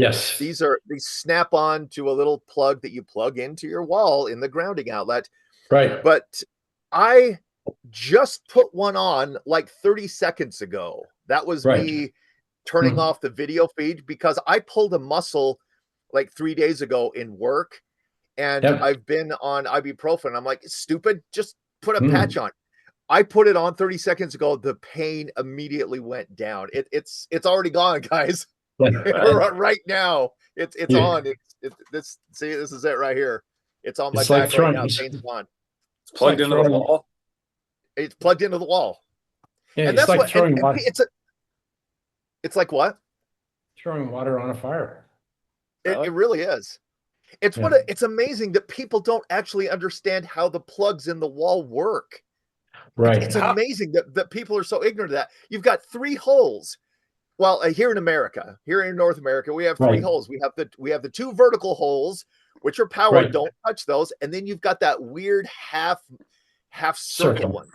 snap on to a little plug that you plug into your wall in the grounding outlet. Right. But I just put one on like 30 seconds ago. That was me turning off the video feed because I pulled a muscle like 3 days ago in work, and I've been on ibuprofen. I'm like, stupid, just put a patch on. I put it on 30 seconds ago. The pain immediately went down. It's already gone, guys. Right now. It's on. This is it right here. It's on my back right now. Pain's on. It's plugged into the wall. It's plugged into the wall. Yeah, and that's like what throwing water. It's like what? Throwing water on a fire. It really is. It's it's amazing that people don't actually understand how the plugs in the wall work. Right. It's amazing that people are so ignorant of that. You've got 3 holes. Well, here in America, here in North America, we have 3 holes. We have the 2 vertical holes, which are powered. Don't touch those. And then you've got that weird half circle one.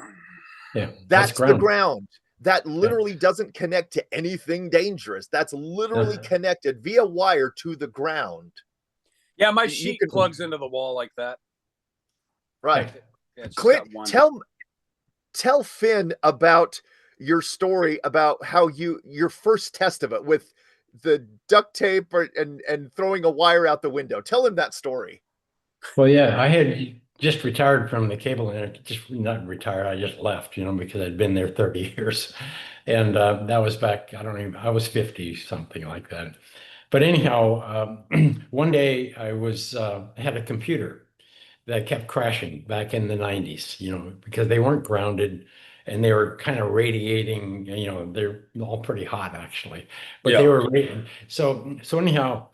Yeah, that's the ground. That literally doesn't connect to anything dangerous. That's literally connected via wire to the ground. Yeah, my sheet plugs into the wall like that. Right. Yeah, Clint, tell Finn about your story about how your first test of it with the duct tape and throwing a wire out the window. Tell him that story. Well, yeah, I had just retired from the cable, and just not retired. I just left, because I'd been there 30 years, and that was back. I was 50, something like that. But anyhow, one day I had a computer that kept crashing back in the 90s, because they weren't grounded and they were kind of radiating, they're all pretty hot actually, but they were radiating. So anyhow,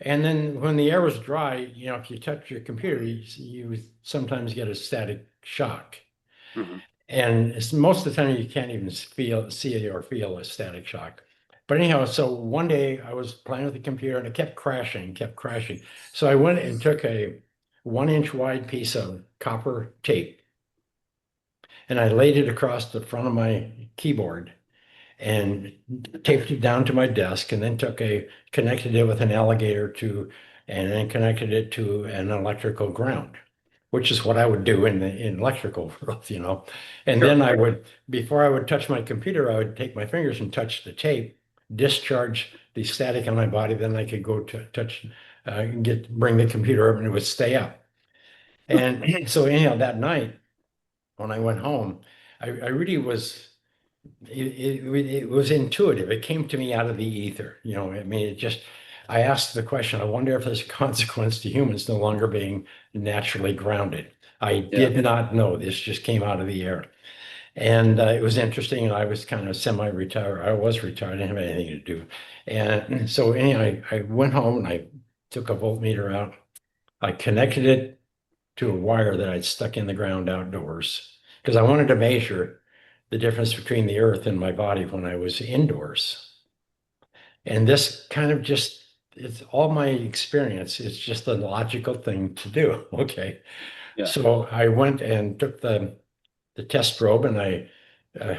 and then when the air was dry, if you touch your computer, you sometimes get a static shock. And most of the time you can't even see or feel a static shock. But anyhow, so one day I was playing with the computer and it kept crashing. So I went and took a 1-inch wide piece of copper tape and I laid it across the front of my keyboard and taped it down to my desk, and then connected it with an alligator and then connected it to an electrical ground, which is what I would do in electrical world, And then before I would touch my computer, I would take my fingers and touch the tape, discharge the static on my body. Then I could go to touch, bring the computer up, and it would stay up. And so anyhow, that night when I went home, I really was. It was intuitive. It came to me out of the ether. I asked the question, I wonder if there's a consequence to humans no longer being naturally grounded. I did not know. This just came out of the air. And it was interesting. And I was kind of semi-retired. I was retired. I didn't have anything to do. And so anyway, I went home and I took a voltmeter out. I connected it to a wire that I'd stuck in the ground outdoors because I wanted to measure the difference between the earth and my body when I was indoors. And this kind of it's all my experience. It's just a logical thing to do. Okay. Yeah. So I went and took the test probe and I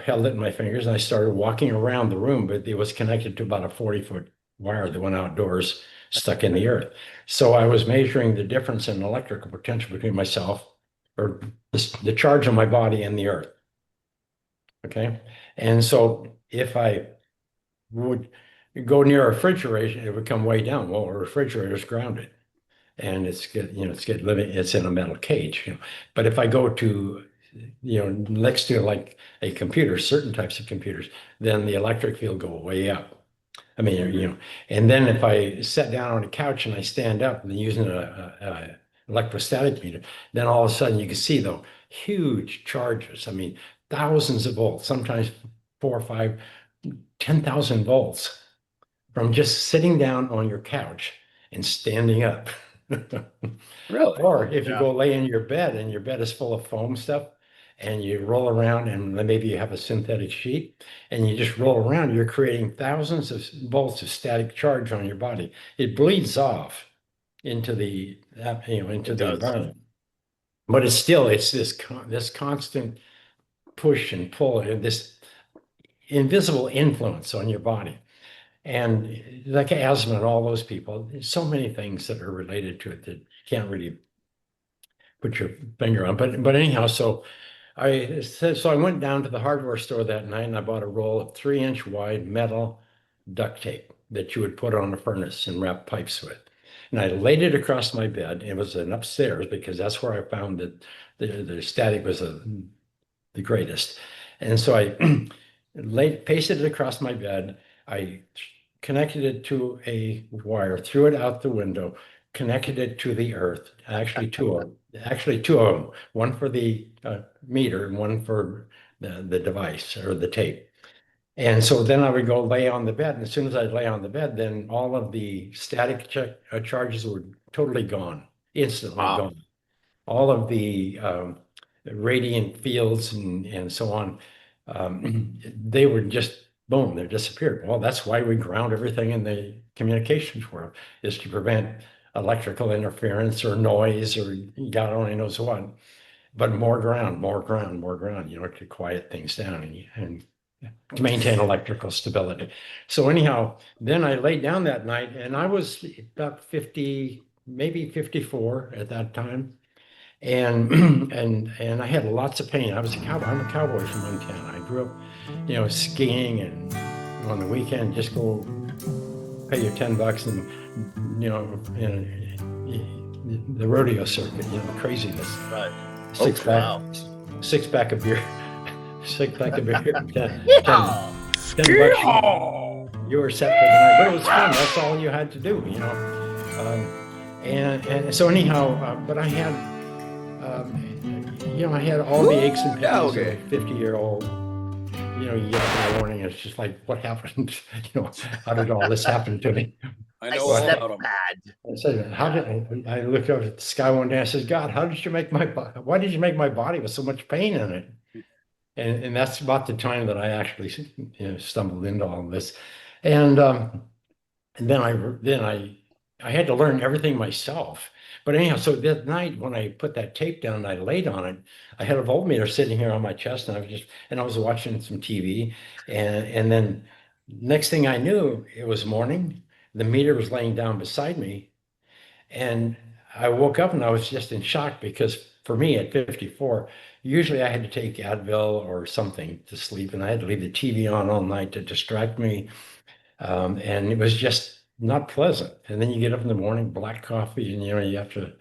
held it in my fingers and I started walking around the room, but it was connected to about a 40-foot wire that went outdoors, stuck in the earth. So I was measuring the difference in electrical potential between myself, or the charge on my body, and the earth. Okay. And so if I would go near a refrigerator, it would come way down. Well, a refrigerator is grounded and it's in a metal cage, But if I go to, next to like a computer, certain types of computers, then the electric field go way up. I mean, and then if I sit down on a couch and I stand up and using a electrostatic meter, then all of a sudden you can see the huge charges. I mean, thousands of volts, sometimes 4 or 5, 10,000 volts from just sitting down on your couch and standing up. Really? Or if you go lay in your bed and your bed is full of foam stuff and you roll around and maybe you have a synthetic sheet and you just roll around, you're creating thousands of volts of static charge on your body. It bleeds off into the environment. But it's this constant push and pull, and this invisible influence on your body. And like asthma and all those people, there's so many things that are related to it that you can't really put your finger on. But anyhow, so I said, so I went down to the hardware store that night and I bought a roll of 3-inch wide metal duct tape that you would put on a furnace and wrap pipes with. And I laid it across my bed. It was an upstairs because that's where I found that the static was the greatest. And so I pasted it across my bed. I connected it to a wire, threw it out the window, connected it to the earth. Actually, two of them, one for the meter and one for the device or the tape. And so then I would go lay on the bed. And as soon as I'd lay on the bed, then all of the static charges were totally gone, instantly gone. All of the radiant fields and so on, they were just boom, they disappeared. Well, that's why we ground everything in the communications world, is to prevent electrical interference or noise or God only knows what. But more ground, to quiet things down and to maintain electrical stability. So anyhow, then I laid down that night and I was about 50, maybe 54 at that time. And and I had lots of pain. I was a cowboy. I'm a cowboy from Montana. I grew up, skiing, and on the weekend just go pay your $10 and in the rodeo circuit, craziness. Right. Six pack of beer, 10 bucks. You were set for the night, but it was fun. That's all you had to do, and so anyhow, but I had, I had all the aches and pains of a 50-year-old. You get up in the morning, and it's just like, what happened? How did all this happen to me? I know all about them. I said, I looked up at the sky one day. I said, God, why did you make my body with so much pain in it? And that's about the time that I actually stumbled into all this. And then I had to learn everything myself. But anyhow, so that night when I put that tape down and I laid on it, I had a voltmeter sitting here on my chest, and I was watching some TV, and then next thing I knew, it was morning. The meter was laying down beside me, and I woke up and I was just in shock because for me at 54, usually I had to take Advil or something to sleep, and I had to leave the TV on all night to distract me, and it was just not pleasant. And then you get up in the morning, black coffee, and you have to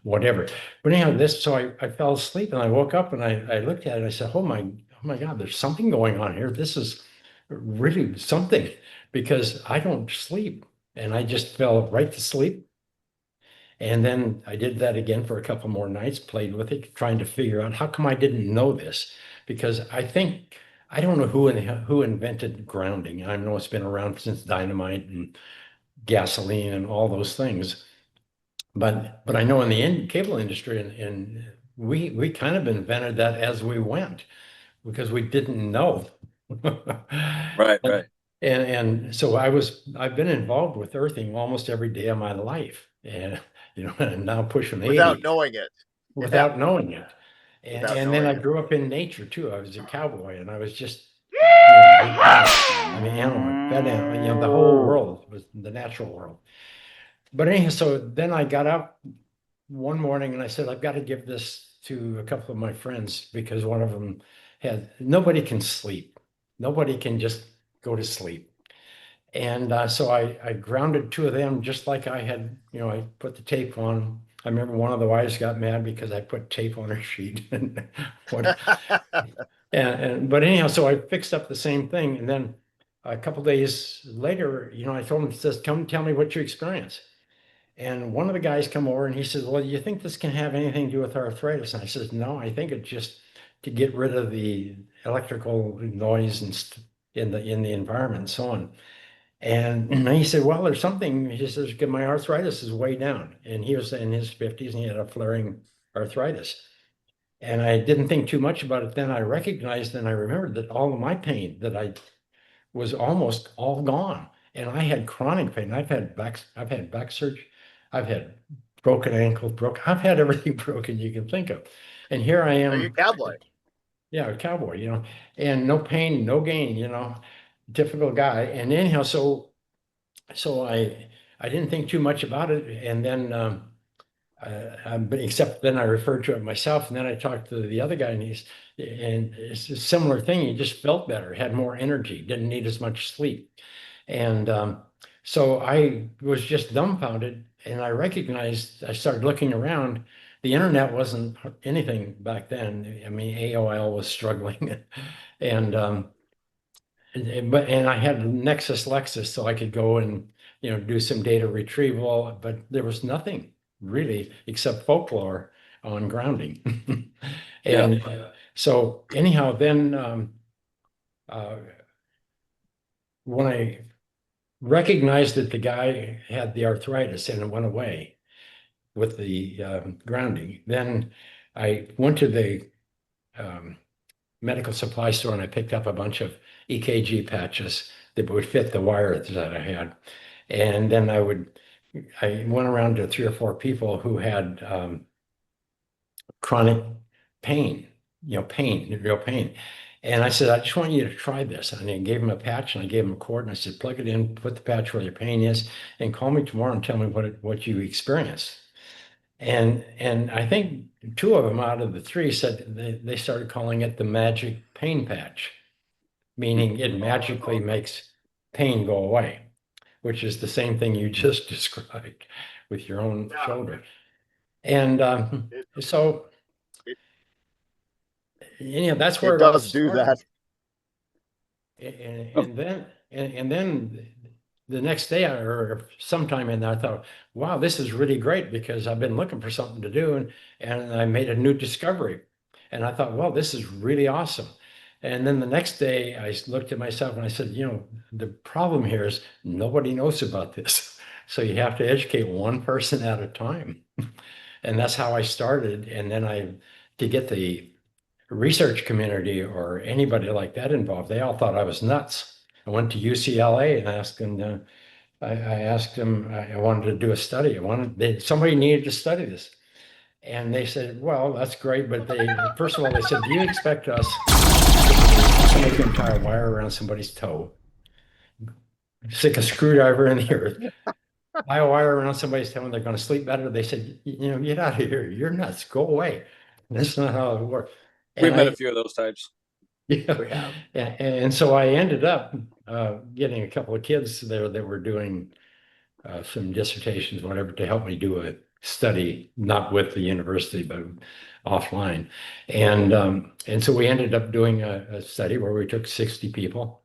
whatever. But anyhow, so I fell asleep and I woke up and I looked at it and I said, oh my God, there's something going on here. This is really something, because I don't sleep. And I just fell right to sleep. And then I did that again for a couple more nights, played with it, trying to figure out how come I didn't know this. Because I don't know who invented grounding. I know it's been around since dynamite and gasoline and all those things. But I know in the cable industry, and we kind of invented that as we went, because we didn't know. Right. And so I've been involved with earthing almost every day of my life, and and now pushing 80 without knowing it. And then I grew up in nature too. I was a cowboy, and I was just animal, pet animal, the whole world was the natural world. But anyhow, so then I got up one morning and I said, I've got to give this to a couple of my friends, because one of them nobody can sleep. Nobody can just go to sleep. And so I grounded two of them, just like I had, I put the tape on. I remember one of the wives got mad because I put tape on her sheet. But anyhow, so I fixed up the same thing. And then a couple days later, I told him, says, come tell me what you experienced. And one of the guys come over and he says, well, do you think this can have anything to do with arthritis? And I said, no, I think it's just to get rid of the electrical noise in the environment and so on. And he said, well, there's something. He says, my arthritis is way down. And he was in his 50s and he had a flaring arthritis. And I didn't think too much about it. Then I recognized and I remembered that all of my pain that I was almost all gone. And I had chronic pain. I've had back surgery. I've had broken ankles, I've had everything broken you can think of. And here I am. You're a cowboy. Yeah, a cowboy, and no pain, no gain, typical guy. And anyhow, so I didn't think too much about it. And then, except then I referred to it myself. And then I talked to the other guy and and it's a similar thing. You just felt better, had more energy, didn't need as much sleep. And so I was just dumbfounded, and I started looking around. The internet wasn't anything back then. I mean, AOL was struggling, and I had Nexus Lexus, so I could go and do some data retrieval, but there was nothing really except folklore on grounding. And so anyhow, then when I recognized that the guy had the arthritis and it went away with the grounding, then I went to the medical supply store and I picked up a bunch of EKG patches that would fit the wires that I had. And then I went around to 3 or 4 people who had chronic pain, real pain. And I said, I just want you to try this. And I gave him a patch and I gave him a cord and I said, plug it in, put the patch where your pain is, and call me tomorrow and tell me what you experienced. And I think 2 of them out of the 3 said they started calling it the magic pain patch, meaning it magically makes pain go away, which is the same thing you just described with your own shoulder. And so, that's where it does do that. And then the next day or sometime in there, I thought, wow, this is really great because I've been looking for something to do and I made a new discovery. And I thought, well, this is really awesome. And then the next day I looked at myself and I said, the problem here is nobody knows about this. So you have to educate one person at a time. And that's how I started. And then to get the research community or anybody like that involved, they all thought I was nuts. I went to UCLA and asked them, I asked them, I wanted to do a study. Somebody needed to study this. And they said, well, that's great. But first of all, they said, do you expect us to make an entire wire around somebody's toe, stick a screwdriver in the earth, tie a wire around somebody's toe and they're going to sleep better? They said, get out of here. You're nuts. Go away. That's not how it works. We've met a few of those types. Yeah. And so I ended up getting a couple of kids there that were doing some dissertations, whatever, to help me do a study, not with the university, but offline. And so we ended up doing a study where we took 60 people,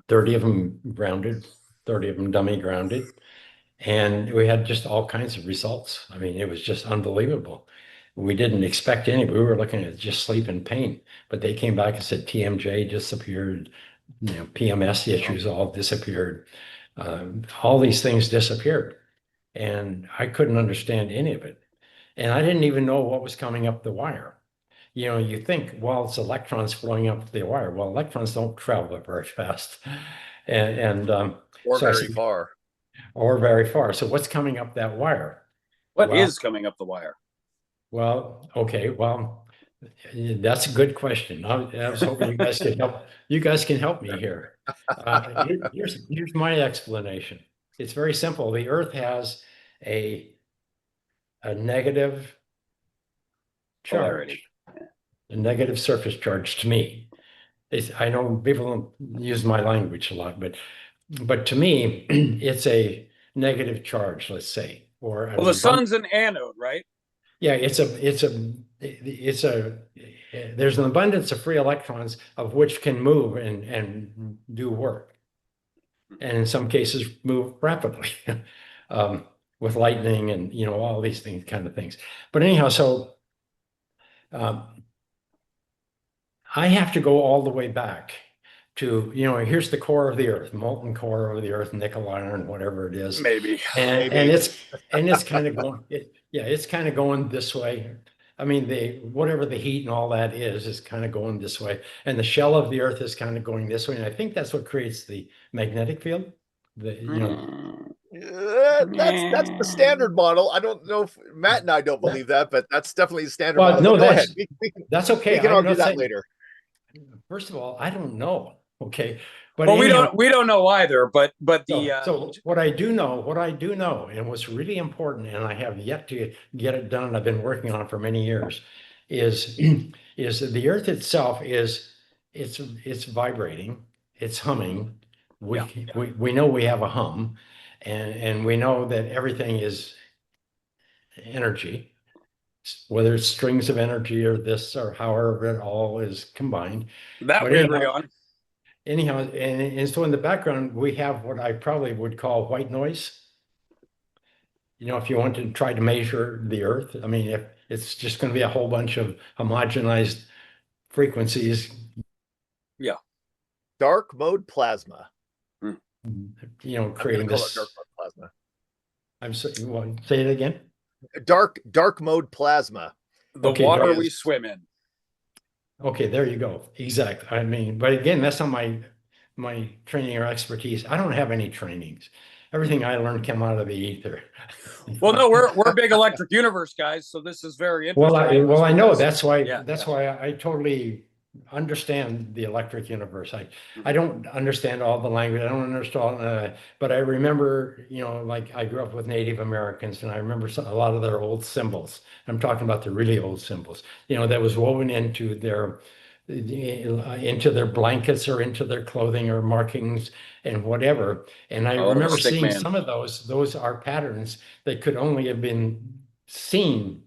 30 of them grounded, 30 of them dummy grounded. And we had just all kinds of results. I mean, it was just unbelievable. We didn't expect any. We were looking at just sleep and pain, but they came back and said TMJ disappeared, PMS issues all disappeared. All these things disappeared. And I couldn't understand any of it. And I didn't even know what was coming up the wire. You think, well, it's electrons flowing up the wire. Well, electrons don't travel very fast. Or very far. Or very far. So what's coming up that wire? What is coming up the wire? Well, okay. Well, that's a good question. I was hoping you guys could help. You guys can help me here. Here's my explanation. It's very simple. The Earth has a negative charge, a negative surface charge to me. I know people don't use my language a lot, but to me, it's a negative charge, let's say. Or the sun's an anode, right? Yeah, there's an abundance of free electrons of which can move and do work. And in some cases move rapidly with lightning and, all these kind of things. But anyhow, so I have to go all the way back to, here's the core of the Earth, molten core of the Earth, nickel iron, whatever it is. Maybe. And it's kind of going, it's kind of going this way. I mean, whatever the heat and all that is kind of going this way. And the shell of the Earth is kind of going this way. And I think that's what creates the magnetic field. That's the standard model. I don't know if Matt and I don't believe that, but that's definitely the standard model. No, go ahead. That's okay. We can argue that later. First of all, I don't know. Okay. But anyhow, we don't know either, but so what I do know, and what's really important, and I have yet to get it done, and I've been working on it for many years, is is that the Earth itself it's vibrating, it's humming. We know we have a hum, and we know that everything is energy, whether it's strings of energy or this or however it all is combined. That But we agree on. Anyhow, and so in the background, we have what I probably would call white noise. If you want to try to measure the Earth, I mean, if it's just going to be a whole bunch of homogenized frequencies. Yeah. Dark mode plasma. Creating this. Dark mode plasma. I'm sorry, you want to say it again? Dark mode plasma. The water we swim in. Okay, there you go. Exactly. I mean, but again, that's not my training or expertise. I don't have any trainings. Everything I learned came out of the ether. Well, no, we're big electric universe guys, so this is very interesting. Well, I know that's why why I totally understand the electric universe. I don't understand all the language. I don't understand, but I remember, like I grew up with Native Americans, and I remember a lot of their old symbols. I'm talking about the really old symbols, that was woven into their blankets or into their clothing or markings and whatever. And I remember seeing some of those are patterns that could only have been seen,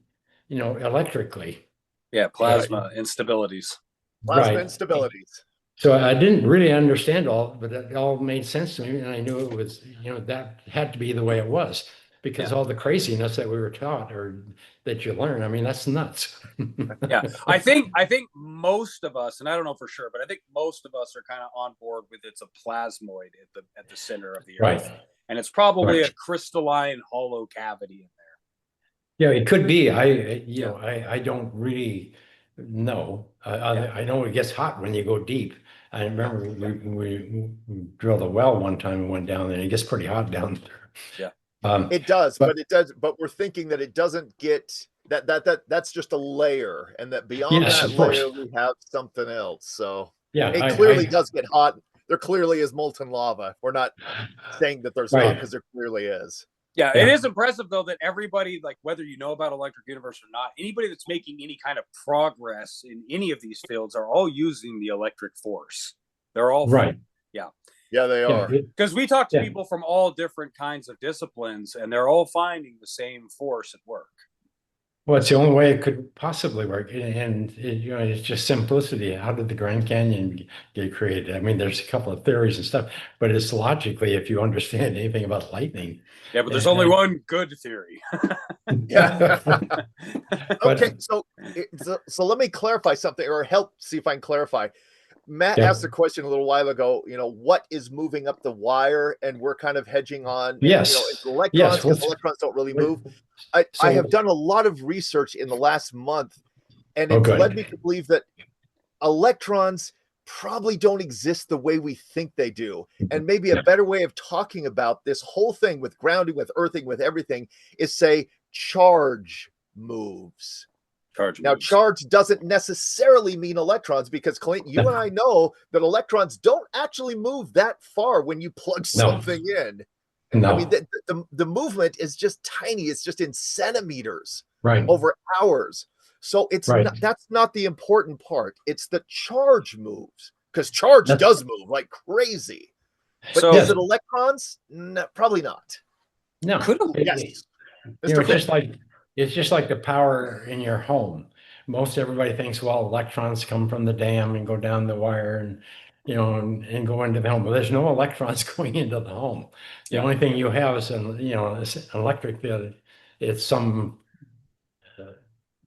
electrically. Yeah, plasma instabilities. Plasma instabilities. So I didn't really understand all, but it all made sense to me, and I knew it was, that had to be the way it was, because all the craziness that we were taught or that you learn, I mean, that's nuts. Yeah, I think most of us, and I don't know for sure, but I think most of us are kind of on board with it's a plasmoid at the center of the Earth, and it's probably a crystalline hollow cavity in there. Yeah, it could be. I don't really know. I know it gets hot when you go deep. I remember we drilled a well one time and went down there, and it gets pretty hot down there. Yeah. It does, but we're thinking that it doesn't get that's just a layer, and that beyond that layer we have something else. So it clearly does get hot. There clearly is molten lava. We're not saying that there's not, because there clearly is. Yeah, it is impressive though that everybody, like whether you know about electric universe or not, anybody that's making any kind of progress in any of these fields are all using the electric force. They're all Yeah, they are. Because we talk to people from all different kinds of disciplines, and they're all finding the same force at work. Well, it's the only way it could possibly work, and it's just simplicity. How did the Grand Canyon get created? I mean, there's a couple of theories and stuff, but it's logically, if you understand anything about lightning. Yeah, but there's only one good theory. Okay, so let me clarify something, or help see if I can clarify. Matt asked a question a little while ago, what is moving up the wire? And we're kind of hedging on, it's electrons, because electrons don't really move. I have done a lot of research in the last month, and it's led me to believe that electrons probably don't exist the way we think they do. And maybe a better way of talking about this whole thing with grounding, with earthing, with everything is say charge moves. Charge doesn't necessarily mean electrons, because Clint, you and I know that electrons don't actually move that far when you plug something in. I mean, the movement is just tiny. It's just in centimeters over hours. So it's that's not the important part. It's the charge moves, because charge does move like crazy. But is it electrons? No, probably not. No. Yes. It's just like the power in your home. Most everybody thinks, well, electrons come from the dam and go down the wire and and go into the home. But there's no electrons going into the home. The only thing you have is an electric field. It's some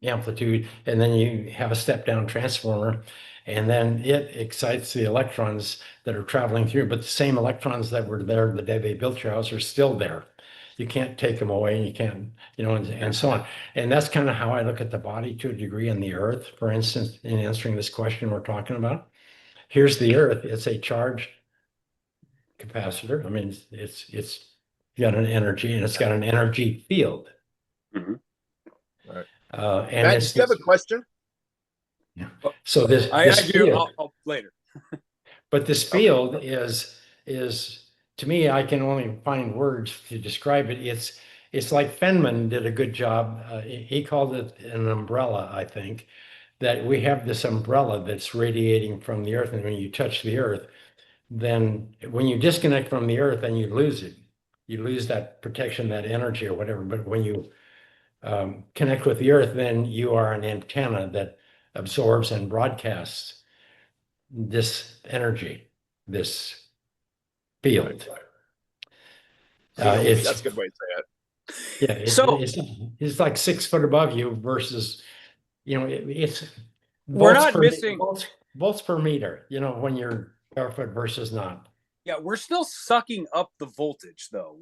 amplitude, and then you have a step down transformer, and then it excites the electrons that are traveling through. But the same electrons that were there the day they built your house are still there. You can't take them away, and you can't, and so on. And that's kind of how I look at the body to a degree, in the Earth, for instance, in answering this question we're talking about. Here's the Earth. It's a charge capacitor. I mean, it's got an energy, and it's got an energy field. Right. And Matt, do you have a question? Yeah. So this I do. field, I'll later. but this field is to me, I can only find words to describe it. It's like Feynman did a good job. He called it an umbrella, I think. that we have this umbrella that's radiating from the earth. And when you touch the earth, then when you disconnect from the earth, then you lose it. You lose that protection, that energy or whatever. But when you connect with the earth, then you are an antenna that absorbs and broadcasts this energy, this field. That's a good way to say it. Yeah, So- it's like 6 foot above you versus, it's We're volts not per missing- volts per meter, when you're barefoot versus not. Yeah, we're still sucking up the voltage though.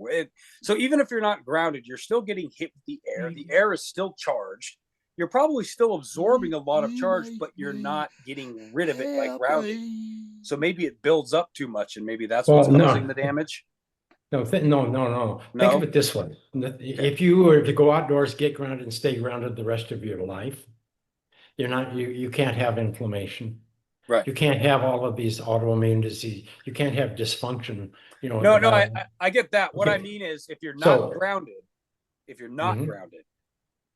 So even if you're not grounded, you're still getting hit with the air. The air is still charged. You're probably still absorbing a lot of charge, but you're not getting rid of it by grounding. So maybe it builds up too much, and maybe that's what's causing the damage. No. No? Think of it this way. If you were to go outdoors, get grounded and stay grounded the rest of your life, you can't have inflammation. Right. You can't have all of these autoimmune disease. You can't have dysfunction. No, I get that. What I mean is if you're not grounded,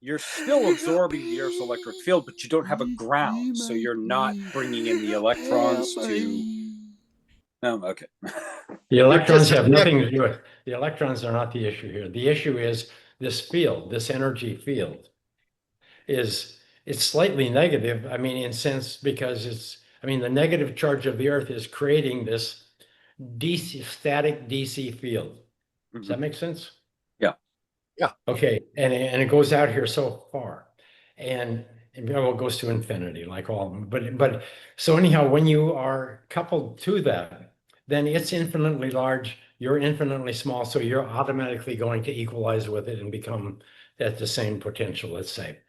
you're still absorbing the Earth's electric field, but you don't have a ground. So you're not bringing in the electrons to. No, okay. The electrons have nothing to do with it. The electrons are not the issue here. The issue is this field, this energy field, it's slightly negative. I mean, in sense, because the negative charge of the Earth is creating this static DC field. Does that make sense? Yeah. Yeah. Okay. And it goes out here so far. And it goes to infinity, like all of them. But so anyhow, when you are coupled to that, then it's infinitely large, you're infinitely small, so you're automatically going to equalize with it and become at the same potential, let's say.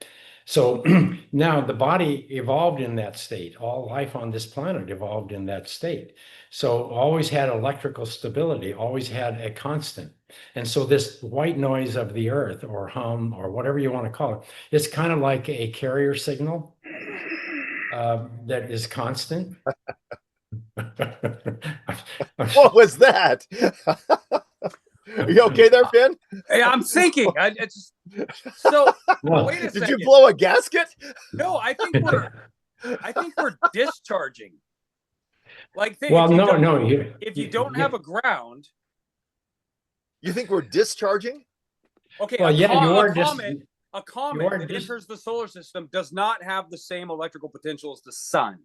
So now the body evolved in that state. All life on this planet evolved in that state. So always had electrical stability, always had a constant. And so this white noise of the earth or hum or whatever you want to call it, it's kind of like a carrier signal that is constant. What was that? Are you okay there, Finn? Hey, I'm thinking. Wait a second. Did you blow a gasket? No, I think we're discharging. Like, if you don't have a ground. You think we're discharging? Okay. Well, a comet that enters the solar system does not have the same electrical potential as the sun,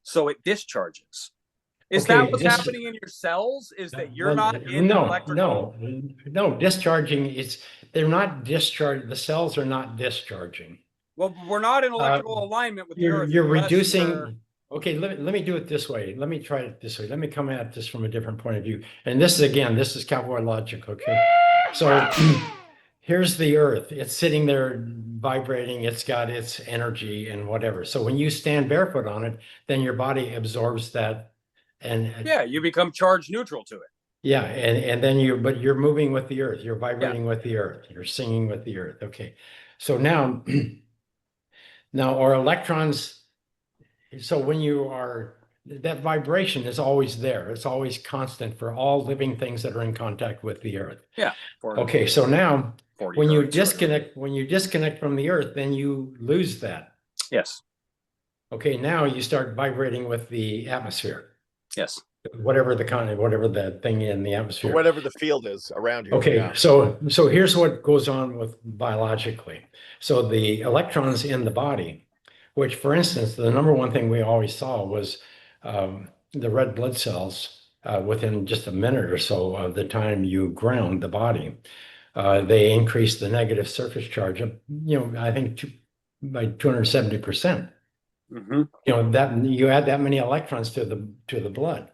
so it discharges. Is that what's happening in your cells? Is that you're not in electrical? No, discharging they're not discharged. The cells are not discharging. Well, we're not in electrical alignment with the Earth. You're reducing. Okay, let me do it this way. Let me try it this way. Let me come at this from a different point of view. And this is cowboy logic, okay? So here's the Earth. It's sitting there vibrating. It's got its energy and whatever. So when you stand barefoot on it, then your body absorbs that. And you become charge neutral to it. Yeah, and then you're moving with the earth, you're vibrating with the earth, you're singing with the earth. Okay. So now our electrons, so when that vibration is always there. It's always constant for all living things that are in contact with the earth. Yeah. Okay, so now when you disconnect from the earth, then you lose that. Yes. Okay, now you start vibrating with the atmosphere. Yes. Whatever the thing in the atmosphere. Or whatever the field is around you. Okay, yeah. so here's what goes on with biologically. So the electrons in the body, which for instance, the number one thing we always saw was the red blood cells within just a minute or so of the time you ground the body. They increase the negative surface charge of, I think by 270%. Mm-hmm. That you add that many electrons to the blood,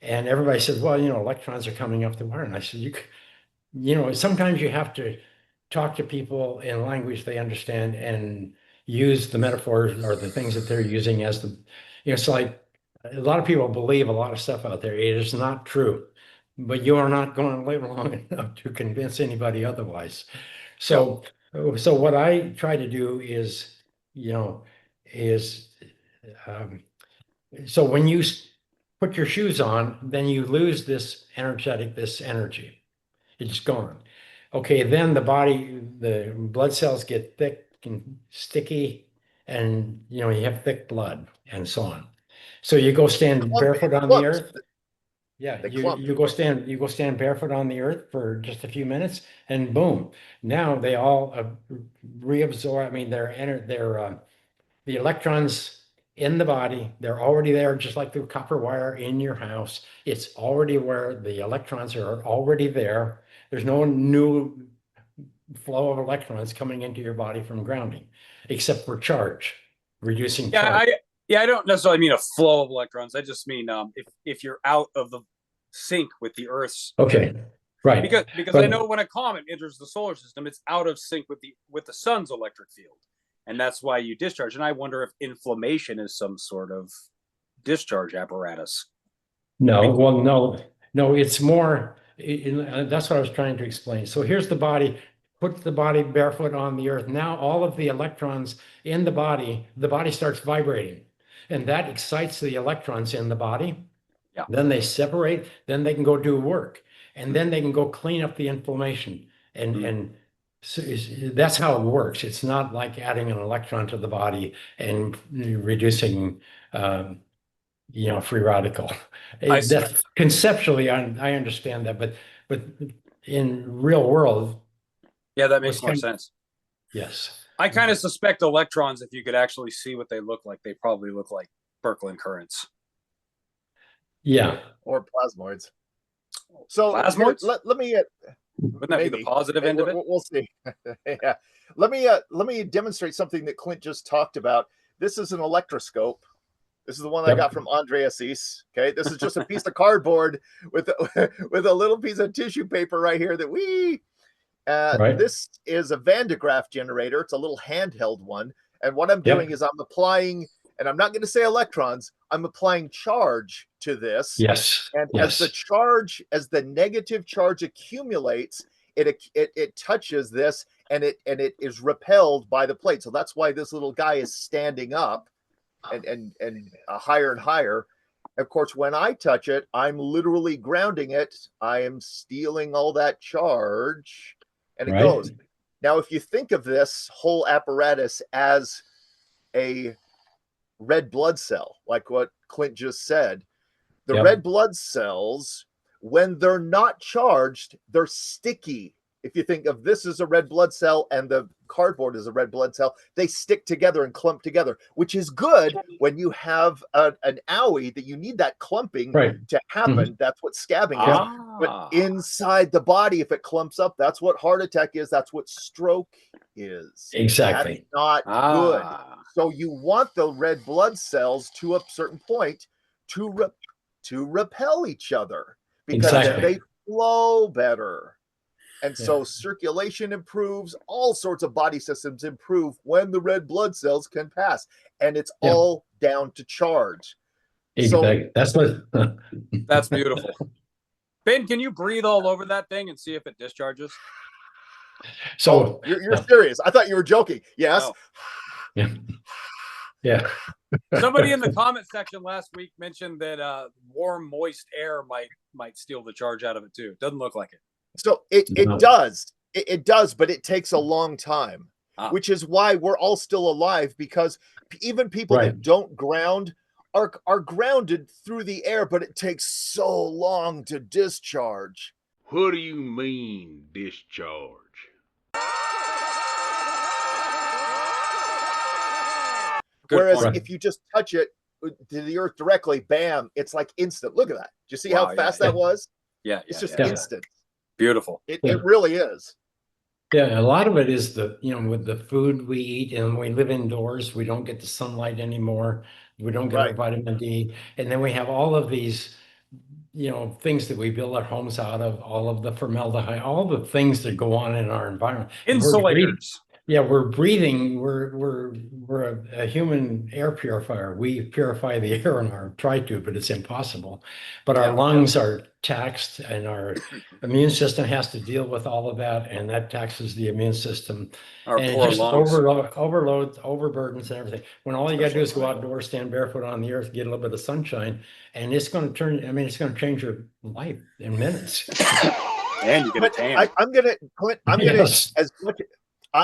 and everybody says, well, electrons are coming up the wire. And I said, sometimes you have to talk to people in language they understand and use the metaphors or the things that they're using as it's like a lot of people believe a lot of stuff out there. It is not true, but you are not going to live long enough to convince anybody otherwise. So what I try to do is, so when you put your shoes on, then you lose this energy. It's gone. Okay, then the blood cells get thick and sticky, and you have thick blood and so on. So you go stand barefoot on the Clumps. earth. Yeah, They you clump. you go stand barefoot on the earth for just a few minutes, and boom, now they all reabsorb. I mean, the electrons in the body, they're already there, just like the copper wire in your house. It's already where the electrons are already there. There's no new flow of electrons coming into your body from grounding, except for charge, reducing charge. I don't necessarily mean a flow of electrons. I just mean if you're out of the sync with the Earth's. Okay, right. Because I know when a comet enters the solar system, it's out of sync with the sun's electric field, and that's why you discharge. And I wonder if inflammation is some sort of discharge apparatus. No, well, no, it's more. That's what I was trying to explain. So here's the body. Put the body barefoot on the earth. Now all of the electrons in the body starts vibrating, and that excites the electrons in the body. Yeah. Then they separate. Then they can go do work, and then they can go clean up the inflammation. And so that's how it works. It's not like adding an electron to the body and reducing. Free radical. That's conceptually, I understand that, but in real world, yeah, that makes more sense. Yes, I kind of suspect electrons, if you could actually see what they look like, they probably look like Birkeland currents. Yeah, or plasmoids. So plasmoids? Let me. Wouldn't that be the positive end of it? We'll see. Yeah. Let me demonstrate something that Clint just talked about. This is an electroscope. This is the one I got from Andre Assis. Okay, this is just a piece of cardboard with a little piece of tissue paper right here that we. Right. This is a Van de Graaff generator. It's a little handheld one, and what I'm doing is I'm applying, and I'm not going to say electrons. I'm applying charge to this. Yes. And yes. as the negative charge accumulates, it touches this, and it is repelled by the plate. So that's why this little guy is standing up. And higher and higher. Of course, when I touch it, I'm literally grounding it. I am stealing all that charge, and it goes. Now, if you think of this whole apparatus as a red blood cell, like what Clint just said, the red blood cells, when they're not charged, they're sticky. If you think of this as a red blood cell and the cardboard is a red blood cell, they stick together and clump together, which is good when you have an owie that you need that clumping to happen. Mm-hmm. That's what scabbing is. But inside the body, if it clumps up, that's what heart attack is. That's what stroke is. Exactly. That's not good. So you want the red blood cells to a certain point to repel each other because they flow better. And so circulation improves, all sorts of body systems improve when the red blood cells can pass. And it's all down to charge. Exactly. So, that's beautiful. Ben, can you breathe all over that thing and see if it discharges? So you're serious. I thought you were joking. Yes. No. Yeah. Somebody in the comment section last week mentioned that warm, moist air might steal the charge out of it too. Doesn't look like it. So it does. It does, but it takes a long time, which is why we're all still alive, because even people that don't ground are grounded through the air, but it takes so long to discharge. What do you mean, discharge? Whereas if you just touch it to the earth directly, bam, it's like instant. Look at that. Do you see how fast that was? Yeah. It's just instant. Beautiful. It really is. Yeah, a lot of it is with the food we eat, and we live indoors, we don't get the sunlight anymore. We don't get our vitamin D. And then we have all of these, things that we build our homes out of, all of the formaldehyde, all the things that go on in our environment. Insulators. We're breathing. We're a human air purifier. We purify the air in our try to, but it's impossible. But our lungs are taxed, and our immune system has to deal with all of that, and that taxes the immune system. Our and poor it just lungs. overloads, overburdens, and everything. When all you got to do is go outdoors, stand barefoot on the earth, get a little bit of sunshine, and it's going to change your life in minutes. And you get a tan. I'm gonna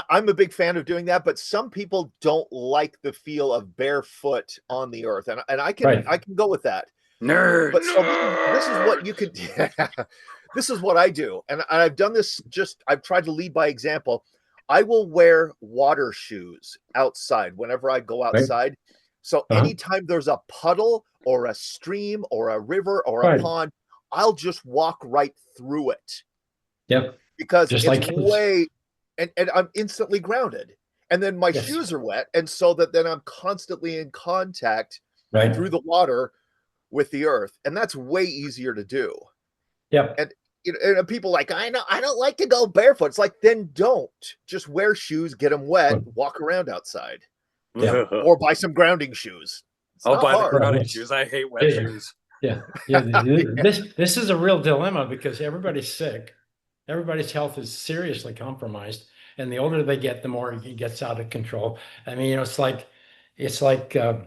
I'm a big fan of doing that, but some people don't like the feel of barefoot on the earth, and I can go with that. Nerd. But so this is what you could. This is what I do, and I've done this. I've tried to lead by example. I will wear water shoes outside whenever I go outside. So anytime there's a puddle or a stream or a river or a pond, I'll just walk right through it. Yep. Because just it's way, and I'm instantly grounded. And then my shoes are wet. And so that then I'm constantly in contact through the water with the earth. And that's way easier to do. Yep. And people like, I don't like to go barefoot. It's like, then don't. Just wear shoes, get them wet, walk around outside. Yeah. Or buy some grounding shoes. I'll buy the grounding shoes. I hate wet shoes. Yeah. This is a real dilemma because everybody's sick. Everybody's health is seriously compromised. And the older they get, the more it gets out of control. I mean, it's like 50%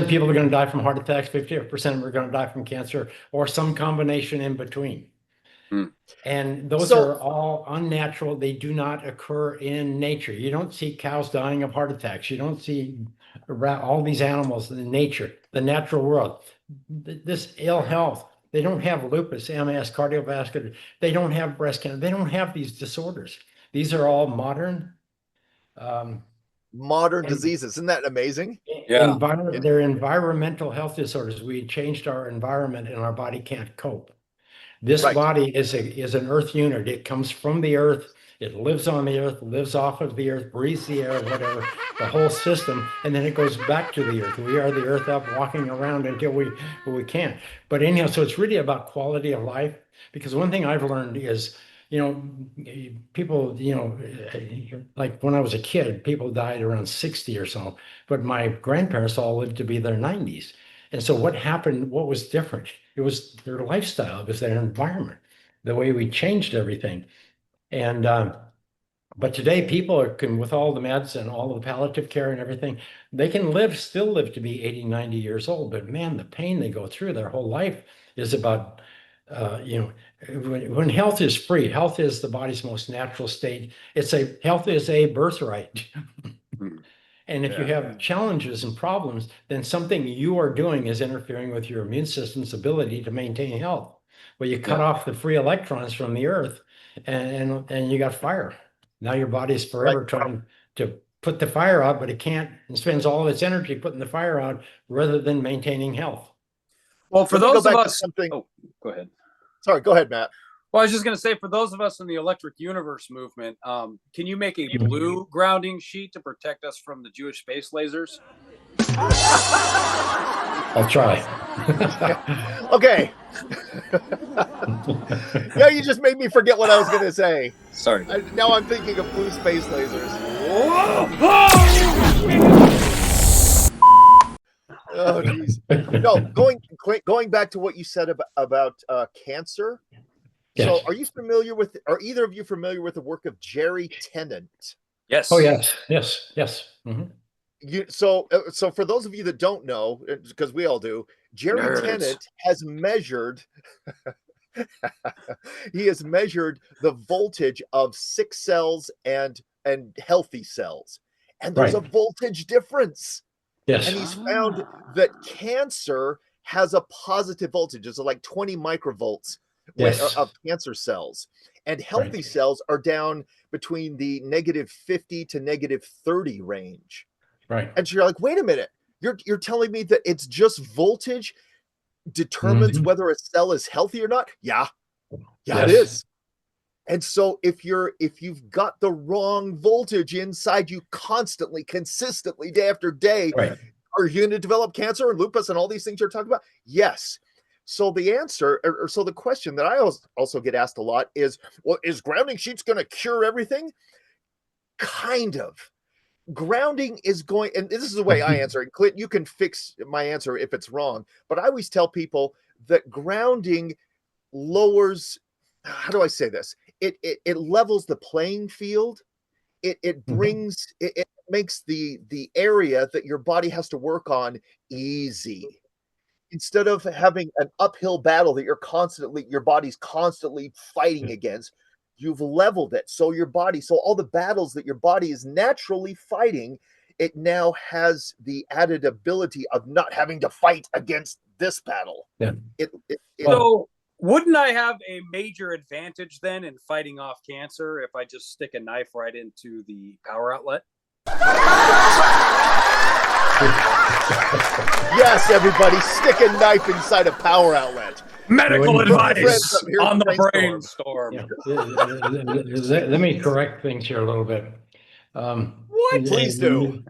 of people are going to die from heart attacks, 50% are going to die from cancer, or some combination in between. And those are all unnatural. They do not occur in nature. You don't see cows dying of heart attacks. You don't see all these animals in nature, the natural world. This ill health, they don't have lupus, MS, cardiovascular. They don't have breast cancer. They don't have these disorders. These are all modern diseases. Isn't that amazing? Yeah. They're environmental health disorders. We changed our environment and our body can't cope. This body is an earth unit. It comes from the earth. It lives on the earth, lives off of the earth, breathes the air, whatever, the whole system, and then it goes back to the earth. We are the earth up walking around until we can't. But anyhow, so it's really about quality of life, because one thing I've learned is, people, like when I was a kid, people died around 60 or so, but my grandparents all lived to be their 90s. And so what happened, what was different? It was their lifestyle, it was their environment, the way we changed everything. And but today people can, with all the meds and all the palliative care and everything, they can still live to be 80, 90 years old. But man, the pain they go through their whole life is about, when health is free, health is the body's most natural state. Health is a birthright. And if you have challenges and problems, then something you are doing is interfering with your immune system's ability to maintain health. Well, you cut off the free electrons from the earth and you got fire. Now your body's forever trying to put the fire out, but it can't, and spends all its energy putting the fire out rather than maintaining health. Well, for those of us, go ahead. Sorry, go ahead, Matt. Well, I was just going to say, for those of us in the electric universe movement, can you make a blue grounding sheet to protect us from the Jewish space lasers? I'll try. Okay. Yeah, you just made me forget what I was going to say. Sorry. Now I'm thinking of blue space lasers. Oh, geez. No, going back to what you said about cancer. Yes. So, are either of you familiar with the work of Jerry Tennant? Yes. Oh, yes. Mm-hmm. So for those of you that don't know, because we all do, Jerry Tennant has measured. He has measured the voltage of sick cells and healthy cells, and there's a voltage difference. Yes. And he's found that cancer has a positive voltage. It's like 20 microvolts of cancer cells, and healthy cells are down between the -50 to -30 range. Right. And so you're like, wait a minute, you're telling me that it's just voltage determines whether a cell is healthy or not? Yeah, it is. And so if you've got the wrong voltage inside you constantly, consistently, day after day, are you going to develop cancer and lupus and all these things you're talking about? Yes. So the answer, or so the question that I also get asked a lot is, well, is grounding sheets going to cure everything? Kind of. Grounding is going, and this is the way I answer it. Clint, you can fix my answer if it's wrong, but I always tell people that grounding lowers, how do I say this? It levels the playing field. It brings, it makes the area that your body has to work on easy. Instead of having an uphill battle that your body's constantly fighting against, you've leveled it. So all the battles that your body is naturally fighting, it now has the added ability of not having to fight against this battle. Yeah. So wouldn't I have a major advantage then in fighting off cancer if I just stick a knife right into the power outlet? Yes, everybody, stick a knife inside a power outlet. Medical advice Here's on the Brainstorm. Brainstorm. Let me correct things here a little bit. What? Please do.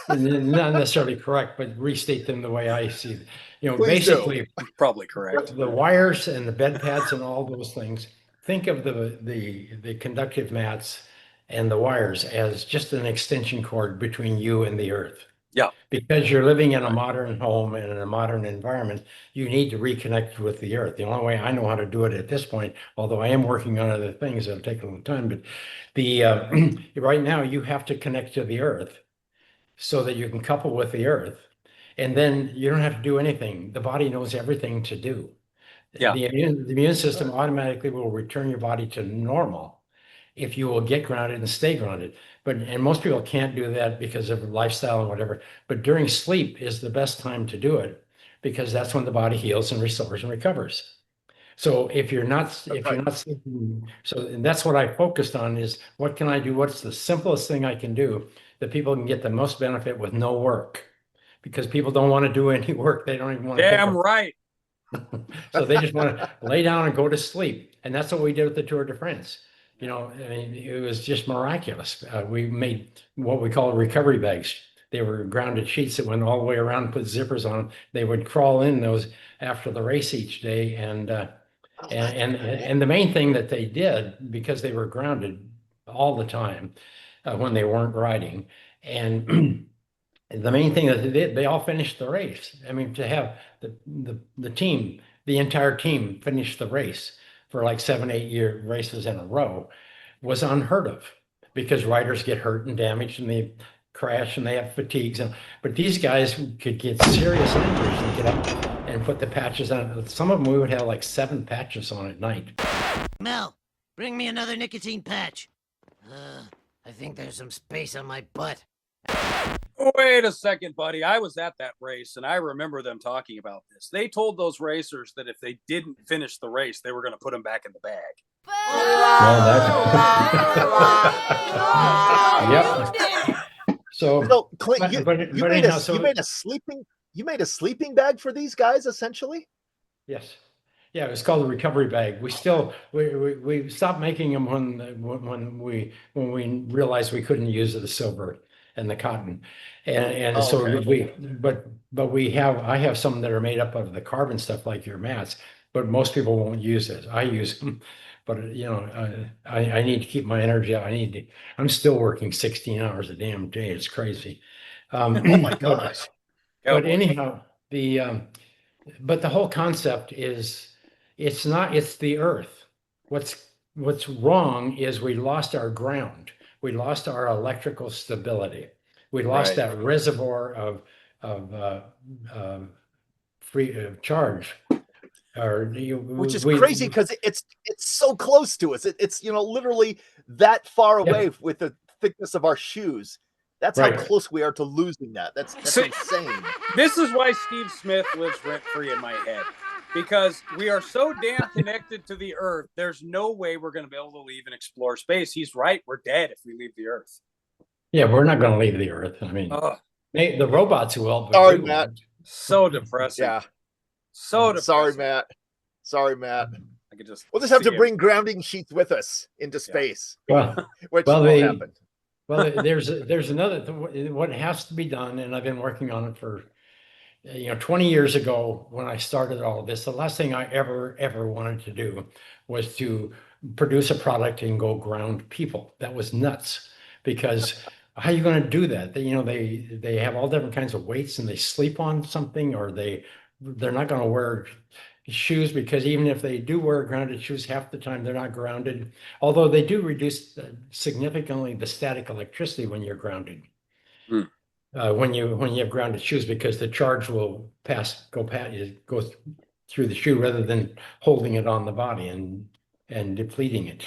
Not necessarily correct, but restate them the way I see it. Please basically, Probably correct. the wires and the bed pads and all those things. Think of the conductive mats and the wires as just an extension cord between you and the earth. Yeah. Because you're living in a modern home and in a modern environment, you need to reconnect with the earth. The only way I know how to do it at this point, although I am working on other things, it'll take a little time, but right now you have to connect to the earth so that you can couple with the earth. And then you don't have to do anything. The body knows everything to do. Yeah. The immune system automatically will return your body to normal if you will get grounded and stay grounded. And most people can't do that because of lifestyle and whatever. But during sleep is the best time to do it because that's when the body heals and restores and recovers. So if you're not sleeping, and that's what I focused on is what can I do? What's the simplest thing I can do that people can get the most benefit with no work? Because people don't want to do any work. They don't even want to. Damn right. So they just want to lay down and go to sleep. And that's what we did with the Tour de France. I mean, it was just miraculous. We made what we call recovery bags. They were grounded sheets that went all the way around and put zippers on them. They would crawl in those after the race each day. And the main thing that they did, because they were grounded all the time when they weren't riding, and the main thing that they did, they all finished the race. I mean, to have the team, the entire team finish the race for like 7-8 year races in a row was unheard of because riders get hurt and damaged and they crash and they have fatigues. But these guys could get serious injuries and get up and put the patches on. Some of them we would have like 7 patches on at night. Mel, bring me another nicotine patch. I think there's some space on my butt. Wait a second, buddy. I was at that race and I remember them talking about this. They told those racers that if they didn't finish the race, they were going to put them back in the bag. Yep. So Clint, you made a sleeping bag for these guys essentially? Yes. Yeah, it was called the recovery bag. We stopped making them when we realized we couldn't use the silver and the cotton, and I have some that are made up of the carbon stuff like your mats, but most people won't use it. I use them, but I need to keep my energy up. I'm still working 16 hours a damn day. It's crazy. Oh my gosh. But anyhow, but the whole concept is it's the earth. What's wrong is we lost our ground. We lost our electrical stability. We lost that reservoir of free charge. Which is crazy because it's so close to us. It's literally that far away with the thickness of our shoes. That's how close we are to losing that. That's insane. This is why Steve Smith lives rent-free in my head. Because we are so damn connected to the earth, there's no way we're going to be able to leave and explore space. He's right. We're dead if we leave the earth. Yeah, we're not going to leave the earth. I mean, the robots will. Sorry, Matt. So depressing. Yeah. So depressing. Sorry, Matt. We'll just see have to bring grounding sheets with us into space. Well, which won't happen. Well, there's another what has to be done, and I've been working on it for 20 years ago when I started all of this. The last thing I ever wanted to do was to produce a product and go ground people. That was nuts because how are you going to do that? They have all different kinds of weights and they sleep on something, or they're not going to wear shoes because even if they do wear grounded shoes, half the time they're not grounded. Although they do reduce significantly the static electricity when you're grounded. When you have grounded shoes, because the charge will go through the shoe rather than holding it on the body and depleting it.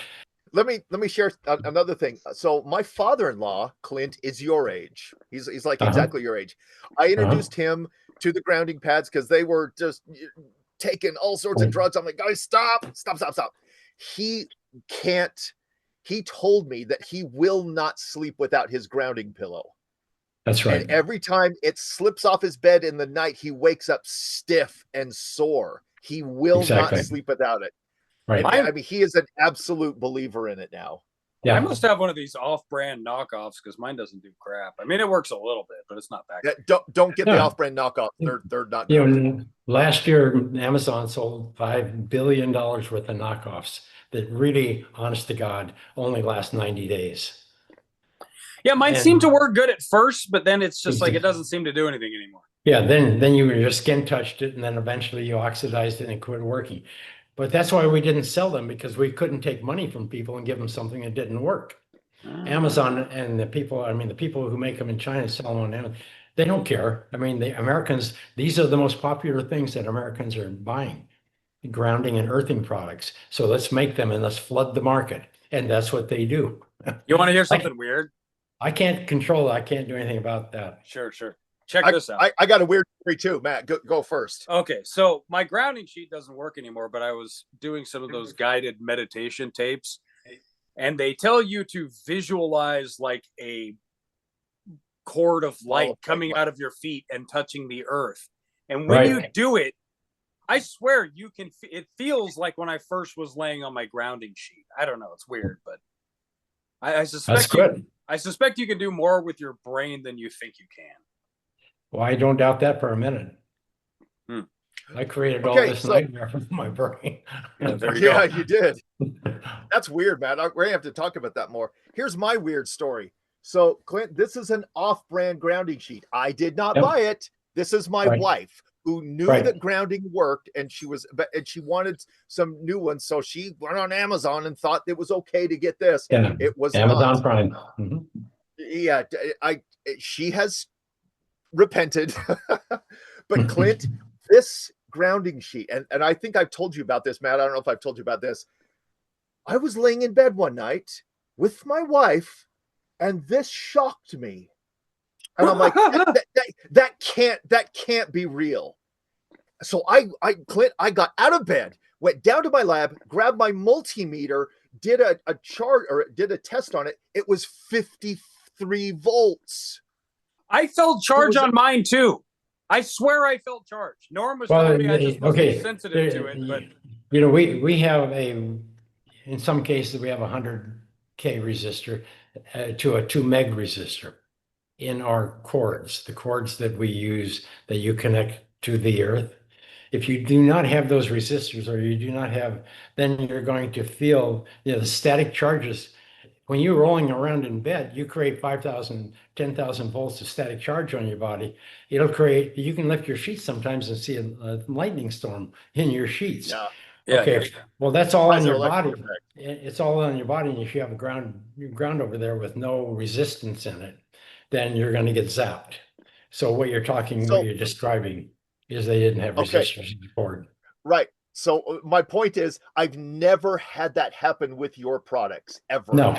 let me share another thing. So my father-in-law, Clint, is your age. He's like exactly your age. I introduced him to the grounding pads because they were just taking all sorts of drugs. I'm like, guys, stop. He can't. He told me that he will not sleep without his grounding pillow. That's right. And every time it slips off his bed in the night, he wakes up stiff and sore. He will not sleep without it. Right. I mean, he is an absolute believer in it now. Yeah. I must have one of these off-brand knockoffs because mine doesn't do crap. I mean, it works a little bit, but it's not that good. Don't get the off-brand knockoffs. They're not good. Last year, Amazon sold $5 billion worth of knockoffs that really, honest to God, only last 90 days. Yeah, mine seemed to work good at first, but then it's just like it doesn't seem to do anything anymore. Yeah, then your skin touched it, and then eventually you oxidized it and it quit working. But that's why we didn't sell them, because we couldn't take money from people and give them something that didn't work. Amazon and the people who make them in China sell them on Amazon. They don't care. I mean, the Americans, these are the most popular things that Americans are buying, grounding and earthing products. So let's make them and let's flood the market. And that's what they do. You want to hear something weird? I can't control it. I can't do anything about that. Sure. Check this out. I got a weird story too, Matt. Go first. Okay, so my grounding sheet doesn't work anymore, but I was doing some of those guided meditation tapes, and they tell you to visualize like a cord of light coming out of your feet and touching the earth. And when you do it, I swear you can. It feels like when I first was laying on my grounding sheet. I don't know. It's weird, but I suspect that's good. I suspect you can do more with your brain than you think you can. Well, I don't doubt that for a minute. I created all this nightmare from my brain. Yeah, you did. That's weird, Matt. We're going to have to talk about that more. Here's my weird story. So, Clint, this is an off-brand grounding sheet. I did not buy it. This is my wife who knew that grounding worked, and she wanted some new ones. So she went on Amazon and thought it was okay to get this. Yeah. It was Amazon Prime. Yeah, she has repented. But Clint, this grounding sheet, and I think I've told you about this, Matt. I don't know if I've told you about this. I was laying in bed one night with my wife, and this shocked me. And I'm like, that can't be real. So Clint, I got out of bed, went down to my lab, grabbed my multimeter, did a chart or did a test on it. It was 53 volts. I felt charge on mine too. I swear I felt charge. Norm was telling me I just wasn't sensitive to it. But we have in some cases we have 100K resistor to a 2 meg resistor in our cords, the cords that we use that you connect to the earth. If you do not have those resistors, or you do not have, then you're going to feel the static charges. When you're rolling around in bed, you create 5,000, 10,000 volts of static charge on your body. It'll create, you can lift your sheets sometimes and see a lightning storm in your sheets. Yeah. Okay. Well, that's all on your body. It's all on your body. And if you have a ground over there with no resistance in it, then you're going to get zapped. So what you're describing is they didn't have resistors in the cord. Right. So my point is, I've never had that happen with your products ever. No,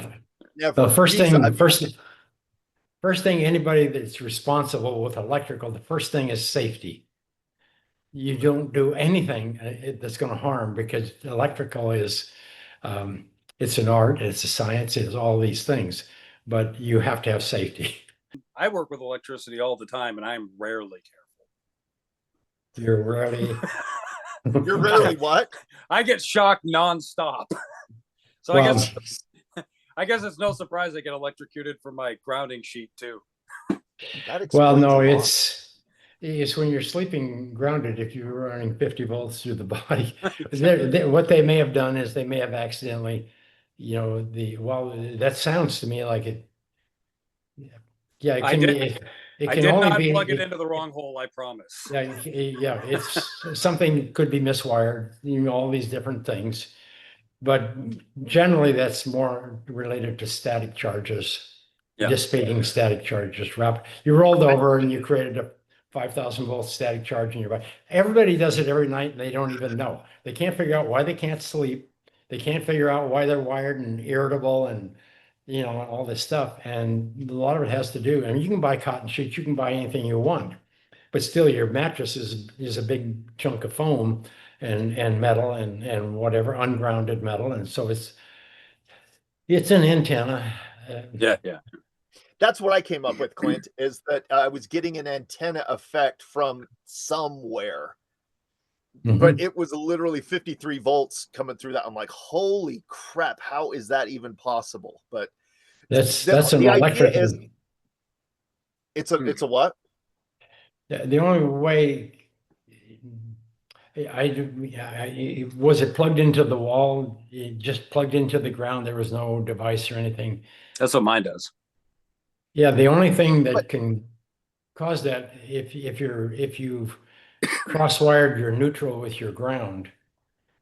never. The first thing anybody that's responsible with electrical, the first thing is safety. You don't do anything that's going to harm, because electrical is, it's an art, it's a science, it's all these things, but you have to have safety. I work with electricity all the time, and I'm rarely careful. You're rarely. You're rarely what? I get shocked nonstop. So I guess it's no surprise I get electrocuted from my grounding sheet too. Well, no, it's when you're sleeping grounded. If you're running 50 volts through the body, what they may have done is they may have accidentally, that sounds to me like it. Yeah, it can be. I did not plug it into the wrong hole, I promise. Yeah, it's something could be miswired, all these different things. But generally, that's more related to static charges, dissipating static charges. You rolled over and you created a 5,000 volt static charge in your body. Everybody does it every night and they don't even know. They can't figure out why they can't sleep. They can't figure out why they're wired and irritable and, all this stuff. And a lot of it has to do, I mean, you can buy cotton sheets, you can buy anything you want, but still your mattress is a big chunk of foam and metal and whatever, ungrounded metal. And so it's an antenna. Yeah. That's what I came up with, Clint, is that I was getting an antenna effect from somewhere. But it was literally 53 volts coming through that. I'm like, holy crap, how is that even possible? But that's an electric. It's a what? The only way was it plugged into the wall, it just plugged into the ground. There was no device or anything. That's what mine does. Yeah, the only thing that can cause that if you've cross-wired your neutral with your ground,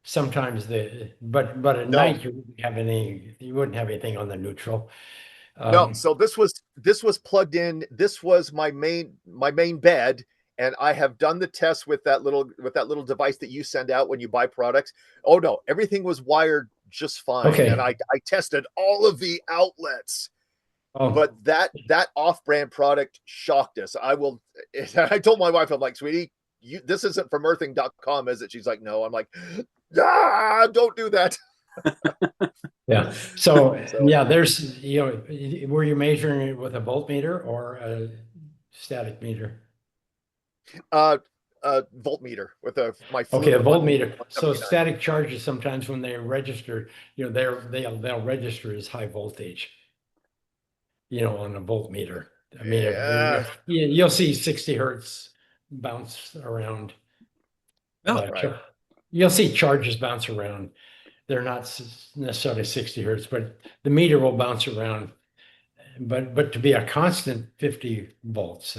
sometimes but at night you wouldn't have anything on the neutral. No, so this was plugged in. This was my main bed, and I have done the test with that little device that you send out when you buy products. Oh no, everything was wired just fine. Okay. And I tested all of the outlets. Oh. But that off-brand product shocked us. I told my wife, I'm like, sweetie, this isn't from earthing.com, is it? She's like, no. I'm like, don't do that. Yeah. So yeah, there's, were you measuring it with a voltmeter or a static meter? Voltmeter with my okay, a voltmeter. So static charges sometimes when they register, they'll register as high voltage. On a voltmeter. I mean, you'll see 60 hertz bounce around. Right. You'll see charges bounce around. They're not necessarily 60 hertz, but the meter will bounce around. But to be a constant 50 volts,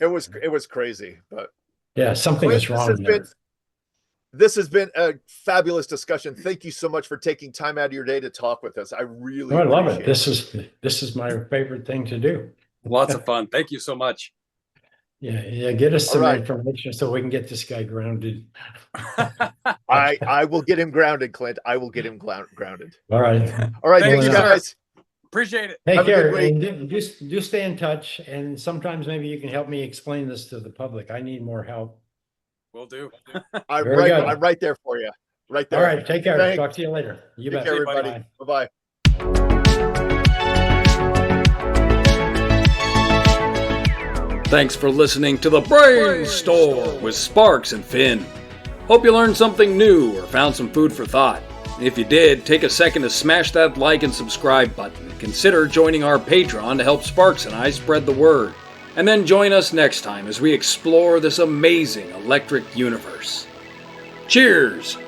it was crazy. But yeah, something is wrong there. This has been a fabulous discussion. Thank you so much for taking time out of your day to talk with us. I really I love it. This is my favorite thing to do. Lots of fun. Thank you so much. Yeah. Get us some information so we can get this guy grounded. I will get him grounded, Clint. I will get him grounded. All right. Thank you guys. Appreciate it. Take care. And do stay in touch. And sometimes maybe you can help me explain this to the public. I need more help. Will do. I'm right there for you. Right there. All right. Take care. Thanks. Talk to you later. You bet. Take care, everybody. Bye-bye. Thanks for listening to the Brainstorm with Sparks and Finn. Hope you learned something new or found some food for thought. If you did, take a second to smash that like and subscribe button. Consider joining our Patreon to help Sparks and I spread the word. And then join us next time as we explore this amazing electric universe. Cheers!